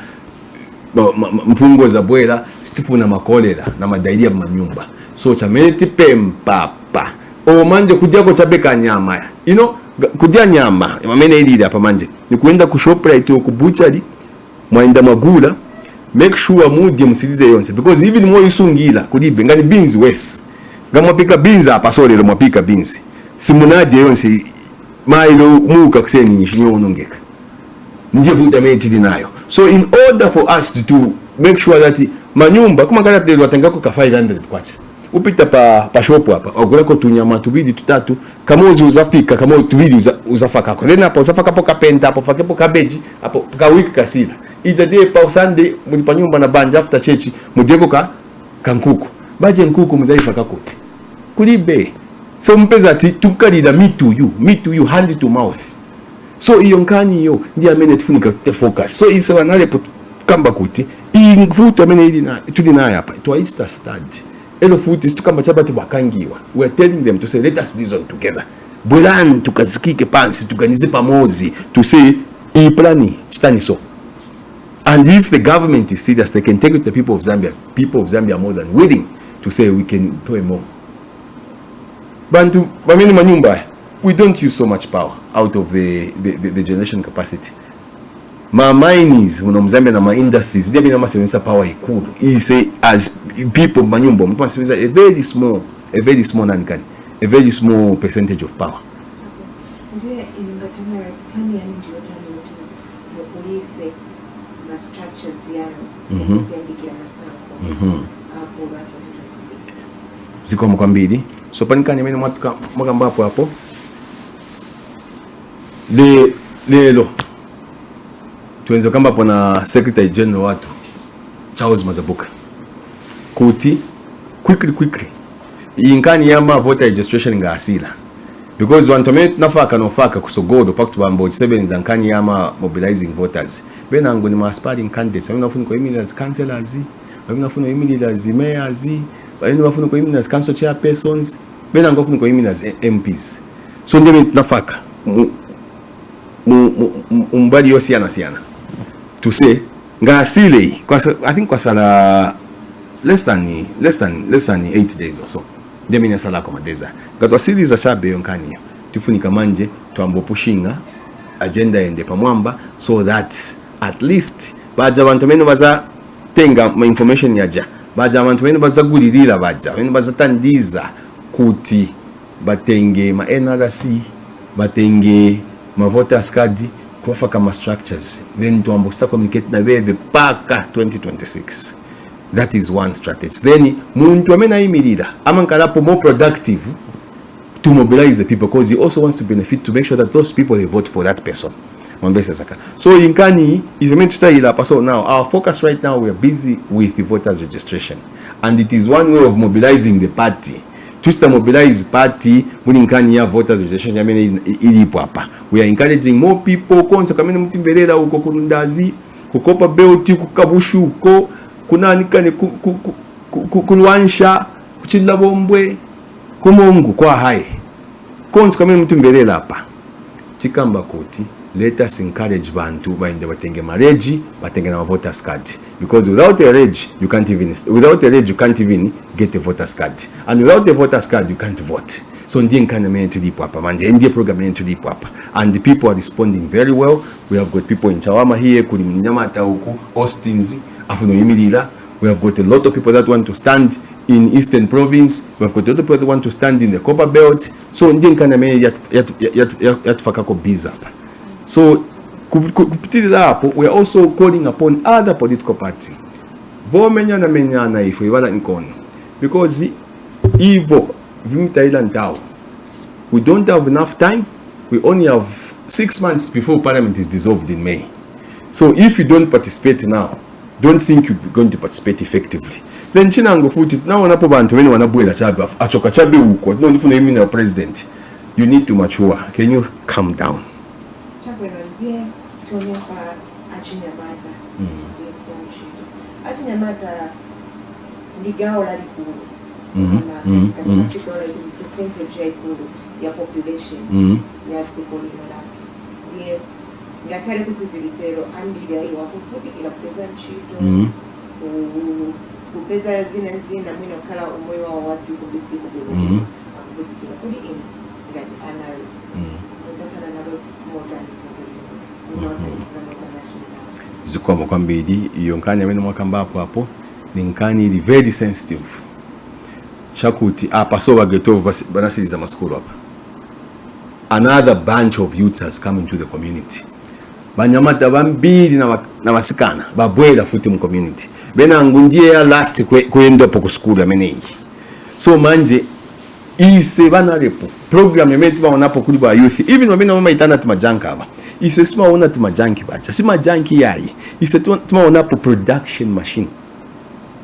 Mfungo za bwela stifuna makolela na madailia manyumba. So chamene tipempapa o manje kujako chabeka nyama kudia nyama mamene ili hapa manje ni kuenda ku ShopRite o ku butchery mwaenda magula, make sure mudi msilize yonse because even mo isungila kulibe ngani beans wes ngamwapika beans hapa sole mwapika beans simunadi yonse mailo muka kuseni nyishinyo unongeka nje vuta meti dinayo. So in order for us to make sure that manyumba kuma kana tele watengako ka 500 kwacha upita pa shop hapa ogulako tunyama tubidi tutatu kama uzapika kama tubidi uzafaka kwa then hapo uzafaka hapo kapenta hapo fakepo cabbage hapo ka week kasida ija day pa Sunday mulipa nyumba na banja after church mudeko ka kankuku baje nkuku mzaifa kakote kulibe. So mpeza tukalida me to you hand to mouth. So iyo nkani yo ndiye amene tifunika focus. So isaba NAREP Tikambepo kuti invuto amene ili na tulina hapa to Easter study. Elo futi Tikambepo chabati bakangiwa. We are telling them to say let us reason together. Bwelani tukazikike pansi tuganize pamozi to say I plani chitani so. And if the government is serious, they can take it to the people of Zambia. People of Zambia are more than willing to say we can pay more. Bantu bamini manyumba. We don't use so much power out of the generation capacity. Ma mines, Zambia na ma industries, they have a power ikulu. He say as people manyumba, a very small nankani, a very small percentage of power. Ziko mkwambili. So panikani mene Tikambepo hapo. Lelo tuenzo Tikambepo na Secretary General watu Charles Mazabuka kuti quickly inkani yama voter registration nga asila because wantomene tunafaka nofaka kusogodo pakutu bambo 7 zankani yama mobilizing voters benango ni aspiring candidates wamina funi kwa email as councillors wamina funi email as mayors wamina funi kwa email as council chairpersons benango funi kwa email as MPs. So ndeme tunafaka umbali yo siana to say nga asile I think kwa sala less than 8 days or so demina sala koma deza gatwa sidi za chabe yonkani tufunika manje tuambo pushinga agenda ende pamwamba so that at least baja abantu bene baza tenga ma information yaja baja abantu bene baza gulirira baja bene baza tandiza kuti batenge ma NRC batenge ma voters card kufa kama structures then tuambo sta communicate na bebe paka 2026. That is one strategy. Then muntu amena imirira amankalapo more productive to mobilize the people because he also wants to benefit to make sure that those people they vote for that person. So Inkani is meant to stay up. So now our focus right now, we are busy with the voters registration, and it is one way of mobilizing the party. Just to mobilize party when Inkani have voters registration. I mean, we are encouraging more people. Konsa kamene mutimberera uko kurundazi, kukopa beoti, kukabushu uko, kunanikane kulwansha, kuchilla bombwe, kumongu kwa hai. Konsa kamene mutimberera hapa. Chikamba koti. Let us encourage bantu bainde batenge mareji batenge na voters card because without a reg you can't even get a voters card, and without a voters card you can't vote. So ndiye nkana mene tulipo hapa manje ndiye program mene tulipo hapa, and the people are responding very well. We have got people in Chawama here, kuli Mnyamata huko, Austins, afuno Imirira. We have got a lot of people that want to stand in Eastern Province. We have got a lot of people that want to stand in the Copper Belt. So ndiye nkana mene yatufakako biza hapa. So, kupitila hapo, we are also calling upon other political parties. Menyana ifo iwala nkono. Because Ivo, vimita ila ntao. We don't have enough time. We only have 6 months before Parliament is dissolved in May. So if you don't participate now, don't think you're going to participate effectively. Then chinango futi, now wanapo bantu wenu wanabuela chabe, achoka chabe uko, no nifu na imina president. You need to mature. Can you calm down? Achinyamata ligao la likulu percentage ya ikulu ya population ya tikolino la ye ngakale kuti zilitero ambili ya iwa kufuti ila kupeza nchito kupeza zina mwino kala umoyo wa wasi kubisi kubiru kufuti kila kuli ini ngati anari uzakana na lot more than zikuwa mwakambidi iyo nkani ya meno mwakamba hapo ni nkani ili very sensitive chakuti hapa so wagetovu banasiliza maskulu hapa. Another bunch of youths has come into the community. Banyamata bambili na wasikana babwela futi mu community bena ngundie ya last kwenda po kuskulu ya menei. So manje ise banarepo program ya meti wanapo kuli ba youth even wamena mama itana timajanka hapa. Ise sima wana timajanki bacha sima janki yayi ise tuma wana po production machine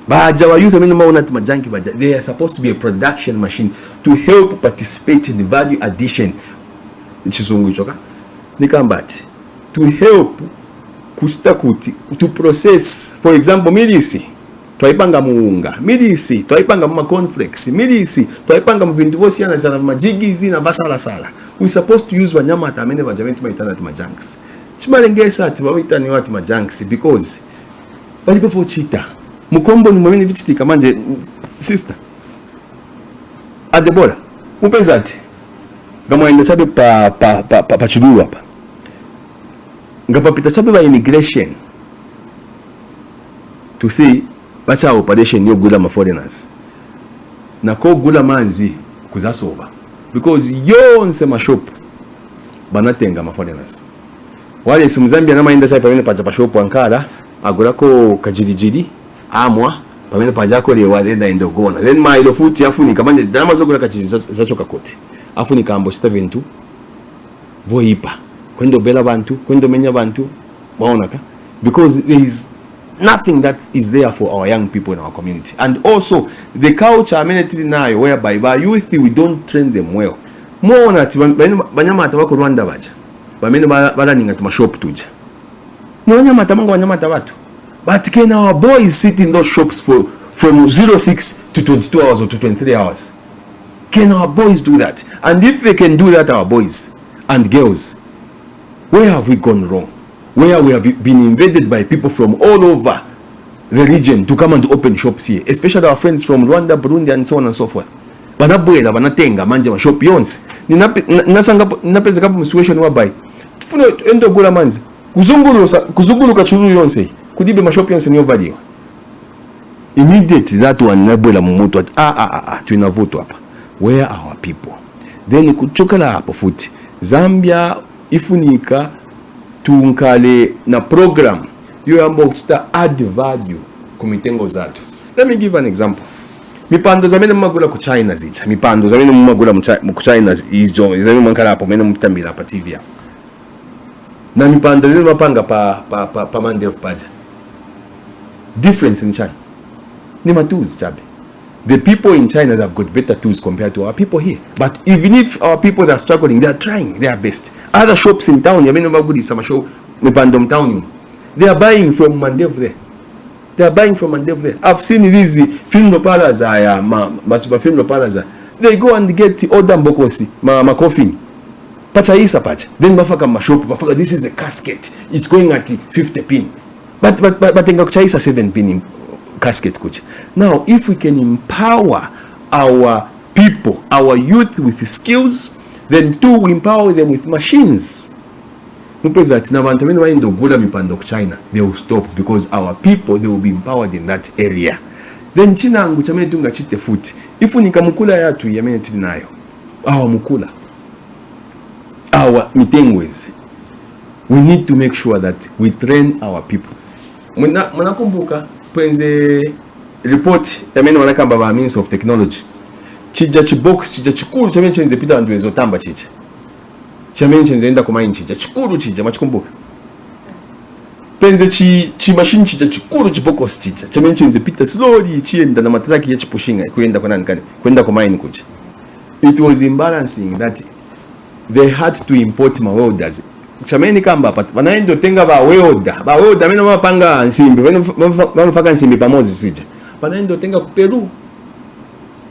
baja wa youth wamena wana timajanki baja. They are supposed to be a production machine to help participate in the value addition nchisungu ichoka nikambati to help kustakuti to process. For example, milisi twaipanga muunga, milisi twaipanga mu cornflakes, milisi twaipanga mu vintu vosi yana sana majigizi na basala sala. We supposed to use wanyama atamene vajamenti maitana tima junks. Shimalengesa ati wawitani wati ma junks because balipo for chita mukombo ni mwamene vichitika manje sister adebola upenza ati gama ende sabe pa chuduru hapa ngapapita sabe ba immigration to see bacha operation yo gula ma foreigners na ko gula manzi kuzasoba because yonse ma shop banatenga ma foreigners wale si Mzambia na mainda sabe pamene pa shop ankala agura ko kajirijiri amwa pamene pa jako le wale enda gona then ma ilo futi afuni kamanje dama zokula kachiza zachoka kote afuni kambo staventu voipa kwendo bela bantu kwendo menya bantu maonaka because there is nothing that is there for our young people in our community. And also the culture amenity nayo whereby by youth we don't train them well. More ati banyama atabako Rwanda baja bamene bala ninga tuma shop tuja nyama tamanga banyama tabatu, but can our boys sit in those shops for from 06 to 22 hours or to 23 hours? Can our boys do that? And if they can do that, our boys and girls, Where have we gone wrong? Where we have been invaded by people from all over the region to come and open shops here, especially our friends from Rwanda, Burundi, and so on and so forth. Banabwela banatenga manje mashop yonse. Ninapeza kapo situation whereby tufuna endo gula manzi kuzungulu kachuru yonse kudibe mashop yonse niyo value. Immediately that one nabwela mumutu tuinavuto hapa. Where are our people? Then kuchokala hapo futi Zambia ifunika tunkale na program yo ambo kusta add value kumitengo zatu. Let me give an example. Mipando zamene mumagula ku China zicha. Mipando zamene mumagula ku China izo zamene mankala hapo mene mutambira hapa TV hapo. Na mipando zile mapanga pa mande of paja. Difference in China. Ni matools chabe. The people in China have got better tools compared to our people here. But even if our people are struggling, they are trying their best. Other shops in town, yamene magudi sama show mipando town, they are buying from Mandev there. They are buying from Mandev there. I've seen these film palaza film palaza. They go and get order mbokosi ma coffin. Pacha isa pacha. Then mafaka ma shop mafaka this is a casket. It's going at 50 pin. But inga kuchaisa 7 pin in casket kucha. Now if we can empower our people, our youth with skills, then too we empower them with machines. China, they will stop because our people, they will be empowered in that area. Then China nguchamene tunga chite futi. Ifu nikamukula yatu yamene tinayo. Our mukula. Our mitengwezi. We need to make sure that we train our people. Mnakumbuka penze report yamene wanakamba ba means of technology. Chija chibox chija chikuru chamene chenze pita ndwezo tamba chija. Chamenche nzenda kuma inchija chikuru chija machikumbuka penze chi machine chija chikuru chibokos chija chamenche nze pita slowly chienda na matraki ya chipushinga kuenda kwa nani kani kwenda kwa mine kuja. It was imbalancing that they had to import ma welders. Chameni kamba pat wanaenda tenga ba welder mena mapanga nsimbi wanafaka nsimbi pamoja sija wanaenda tenga ku Peru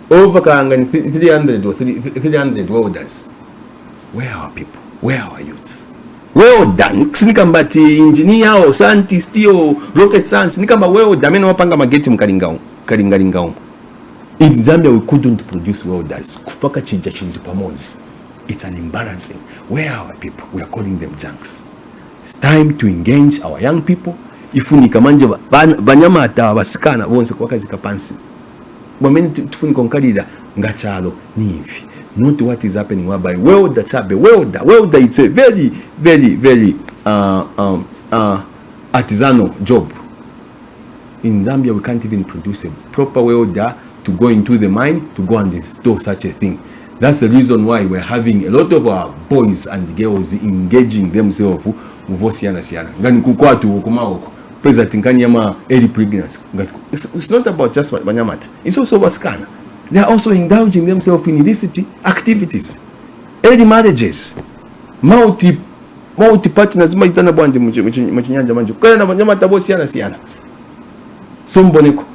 over kaanga 300 or 300 welders. Where are our people? Where are our youths? Well done. Nikambati engineer or scientist or rocket science. Nikamba well done. Mena wapanga mageti mkaringao. In Zambia we couldn't produce welders. Kufaka chija chintu pamozi. It's an embarrassing. Where are our people? We are calling them junks. It's time to engage our young people. Ifunika manje banyama ata basikana bonse kwa kazi kapansi. Wameni tufunika nkalida ngachalo ni hivi. Not what is happening whereby welder chabe welder it's a very artisanal job. In Zambia we can't even produce a proper welder to go into the mine to go and install such a thing. That's the reason why we're having a lot of our boys and girls engaging themselves muvosiana siana ngani kukwatu kumawoko present ngani yama early pregnancy. It's not about just banyamata, it's also waskana. They are also indulging themselves in illicit activities. Early marriages. Multi partners maitana bwanje mchinyanja manje. Kana na banyama tabo siana. Somboneko.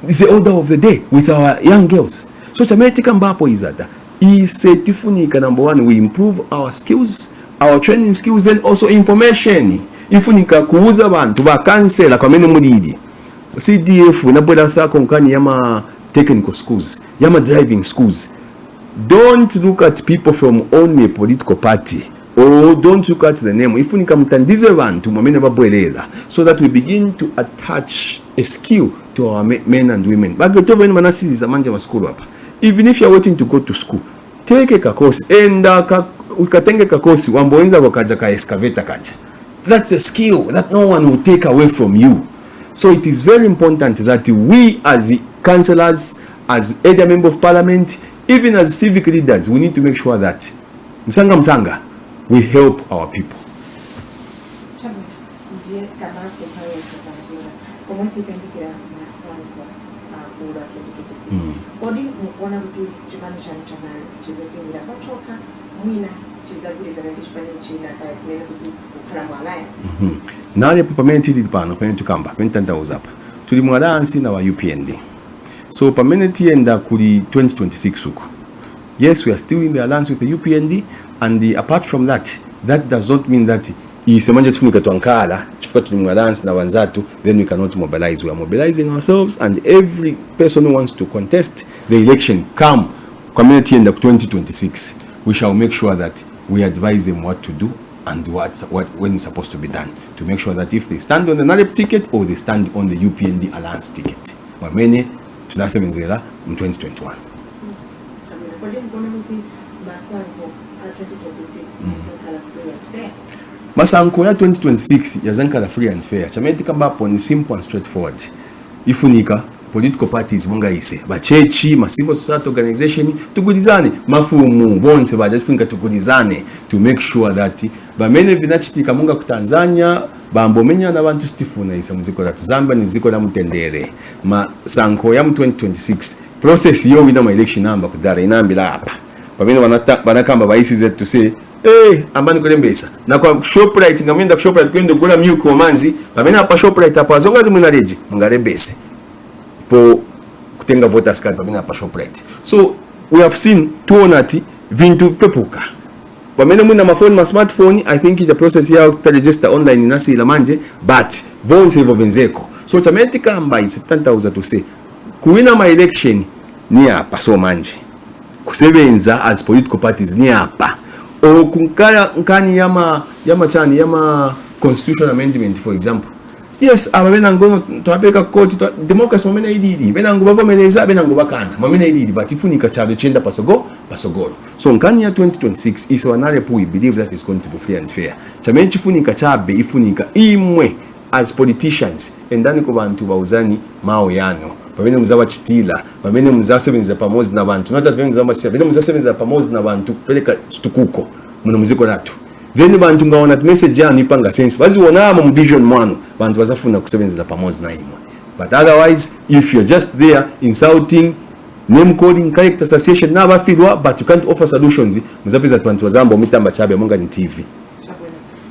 This is the order of the day with our young girls. So Tikambepo is that tifunika number one, we improve our skills, our training skills, then also information. Ifunika kuuza bantu ba cancela kwa mene mulidi. CDF nabwela sako nkani yama technical schools, yama driving schools. Don't look at people from only a political party, or don't look at the name. If we come to so that we begin to attach a skill to our men and women. Even if you are waiting to go to school, take a course and ukatenge kakosi wamboenza wakaja ka excavator kaja. That's a skill that no one will take away from you. So it is very important that we as councillors, as area member of parliament, even as civic leaders, we need to make sure that msanga we help our people. NAREP permanent pano permanent kamba pentanta uzapa tuli mu alliance na wa UPND. So permanent enda kuli 2026 uko. Yes, we are still in the alliance with the UPND, and apart from that, that does not mean that isemanje tufunika twankala chifukwa tulimwalansi na wanzatu then we cannot mobilize. We are mobilizing ourselves, and every person who wants to contest the election come community in the 2026, we shall make sure that we advise them what to do and what when it's supposed to be done, to make sure that if they stand on the NAREP ticket or they stand on the UPND alliance ticket, wamene tunasebenzela in 2021. Masanko ya 2026 yazankala free and fair. Tikambepo ni simple and straightforward. Ifunika political parties mungaise bachechi ma civil society organization tugulizane mafumu bonse baje tufunika tugulizane to make sure that bamene vinachitika munga ku Tanzania bambomenya n'abantu stifuna isa muziko la Zambia ni ziko la mutendere masanko ya mu 2026 process yo wina ma election number kudala inambila hapa bamene banakamba baisize to say ambani kulembesa na kwa Shoprite ngamenda Shoprite kwenda kula myuko manzi bamene hapa Shoprite hapa zonga zimuna reji mungalembese for kutenga voters card bamene hapa Shoprite. So we have seen tuonati vintu pepuka bamene muna mafoni ma smartphone. I think the process ya to register online inasi ila manje but vonse hivyo benzeko. So chametika ambai 70,000 to say kuwina ma election ni hapa so manje kusebenza as political parties ni hapa o kunkaya nkani yama constitutional amendment for example. Yes, ababena ngono twapeka court democracy momena ididi bena ngo bavomeleza bena ngo bakana momena ididi but ifunika chalo chenda pasogoro. So nkani ya 2026 is NAREP, we believe that is going to be free and fair. Chamenchi funika chabe ifunika imwe as politicians endani ko bantu bauzani mao yano bamene muzaba chitila bamene muzasebenza pamozi na bantu not as bamene muzasebenza pamozi na bantu peleka chitukuko muno muziko latu then bantu ngaona message yani ipanga sense baziona mu vision mwanu bantu bazafuna kusebenza pamozi na imwe. But otherwise if you're just there insulting, name calling, character association na bafilwa but you can't offer solutions muzapeza bantu bazamba mitamba chabe monga ni TV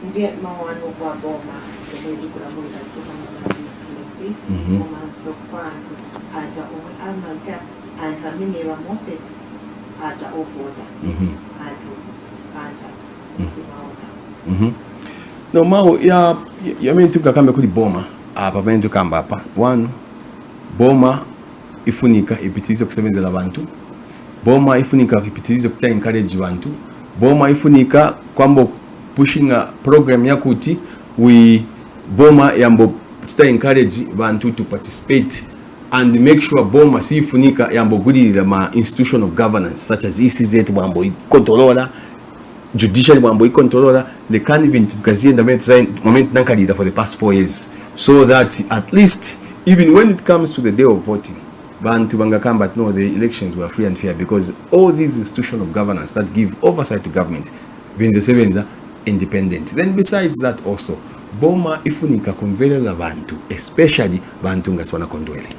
ndiye mawano kwa boma mwezi kula mwezi so kwangu aja amaka alhamini wa office aja ofoda aja no mao ya mimi tukakambe kuli boma apa bende tukamba hapa one boma ifunika ipitilize kusebenzela abantu, boma ifunika ipitilize kuta encourage abantu, boma ifunika kwambo pushing a program yakuti we boma yambo kita encourage bantu to participate and make sure boma si ifunika yambo gulira ma institution of governance such as ECZ bambo ikontrola, judicial bambo ikontrola, the candidates tukazienda moment nankalida for the past 4 years, so that at least even when it comes to the day of voting bantu bangakamba no, the elections were free and fair because all these institutions of governance that give oversight to government vinze sebenza independent. Then besides that also boma ifunika konvelela bantu, especially bantu ngaswana kondwele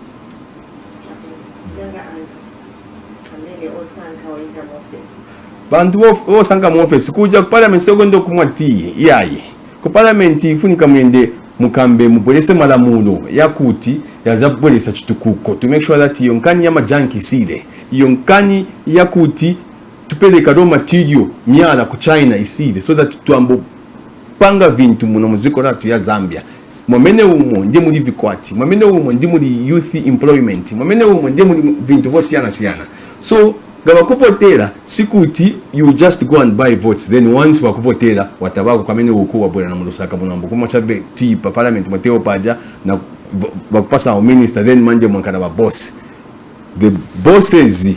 bantu osanga mu office kuja ku parliament sekondo kumwati yaye ku parliament ifunika mwende mukambe mupolese malamulo yakuti yazabbolesa chitukuko to make sure that yonkani ya majanki sile yonkani yakuti tupeleka raw material myala ku China isile so that tuambo panga vintu muno muziko latu ya Zambia mwamene umo ndi muri vikwati mwamene umo ndi muri youth employment mwamene umo ndi muri vintu vosiana siana. So gabakuvotera sikuti you just go and buy votes then once wakuvotera watabako kamene ukuwa bora na mulusaka munambo kuma chabe tipa parliament mateo paja na bakupasa au minister then manje mwankana ba boss. The bosses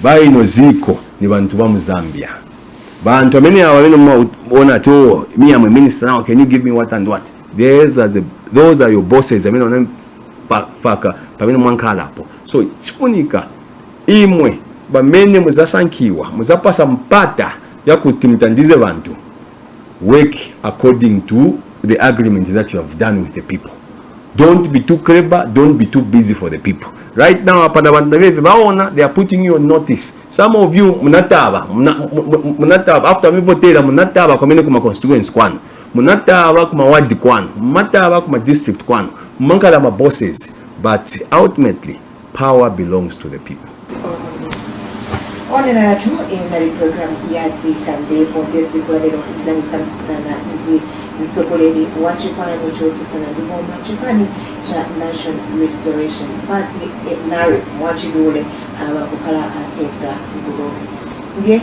baino ziko ni bantu ba mu Zambia bantu amene awaleno muona to me am a minister now, can you give me what and what? Those are your bosses amene wana faka pamene mwankala hapo. So chifunika imwe bamene muzasankiwa muzapasa mpata yakuti mtandize bantu work according to the agreement that you have done with the people. Don't be too clever, don't be too busy for the people. Right now apana bantu beve baona they are putting you on notice. Some of you munataba after me votera munataba komene kuma constituency kwanu, munataba kuma ward kwanu, munataba kuma district kwanu, mankala ma bosses, but ultimately power belongs to the people. onera yathu inali program ya Tikambepo ndiyo tsiku lero tinakukambisana ndi mtsogoleri wa chipani chotsutsana ndi boma chipani cha National Restoration Party NAREP wachidule wakukhala Ezra Ngulube. Ndiye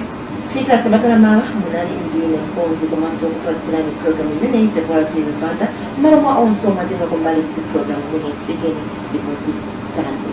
fika sabata la mawa munali ndine mkonzi komanso kupatsirani program imene itakuwa pili panda malo mwa onso matenga kumbali kuti program imene ifikeni ripoti zangu.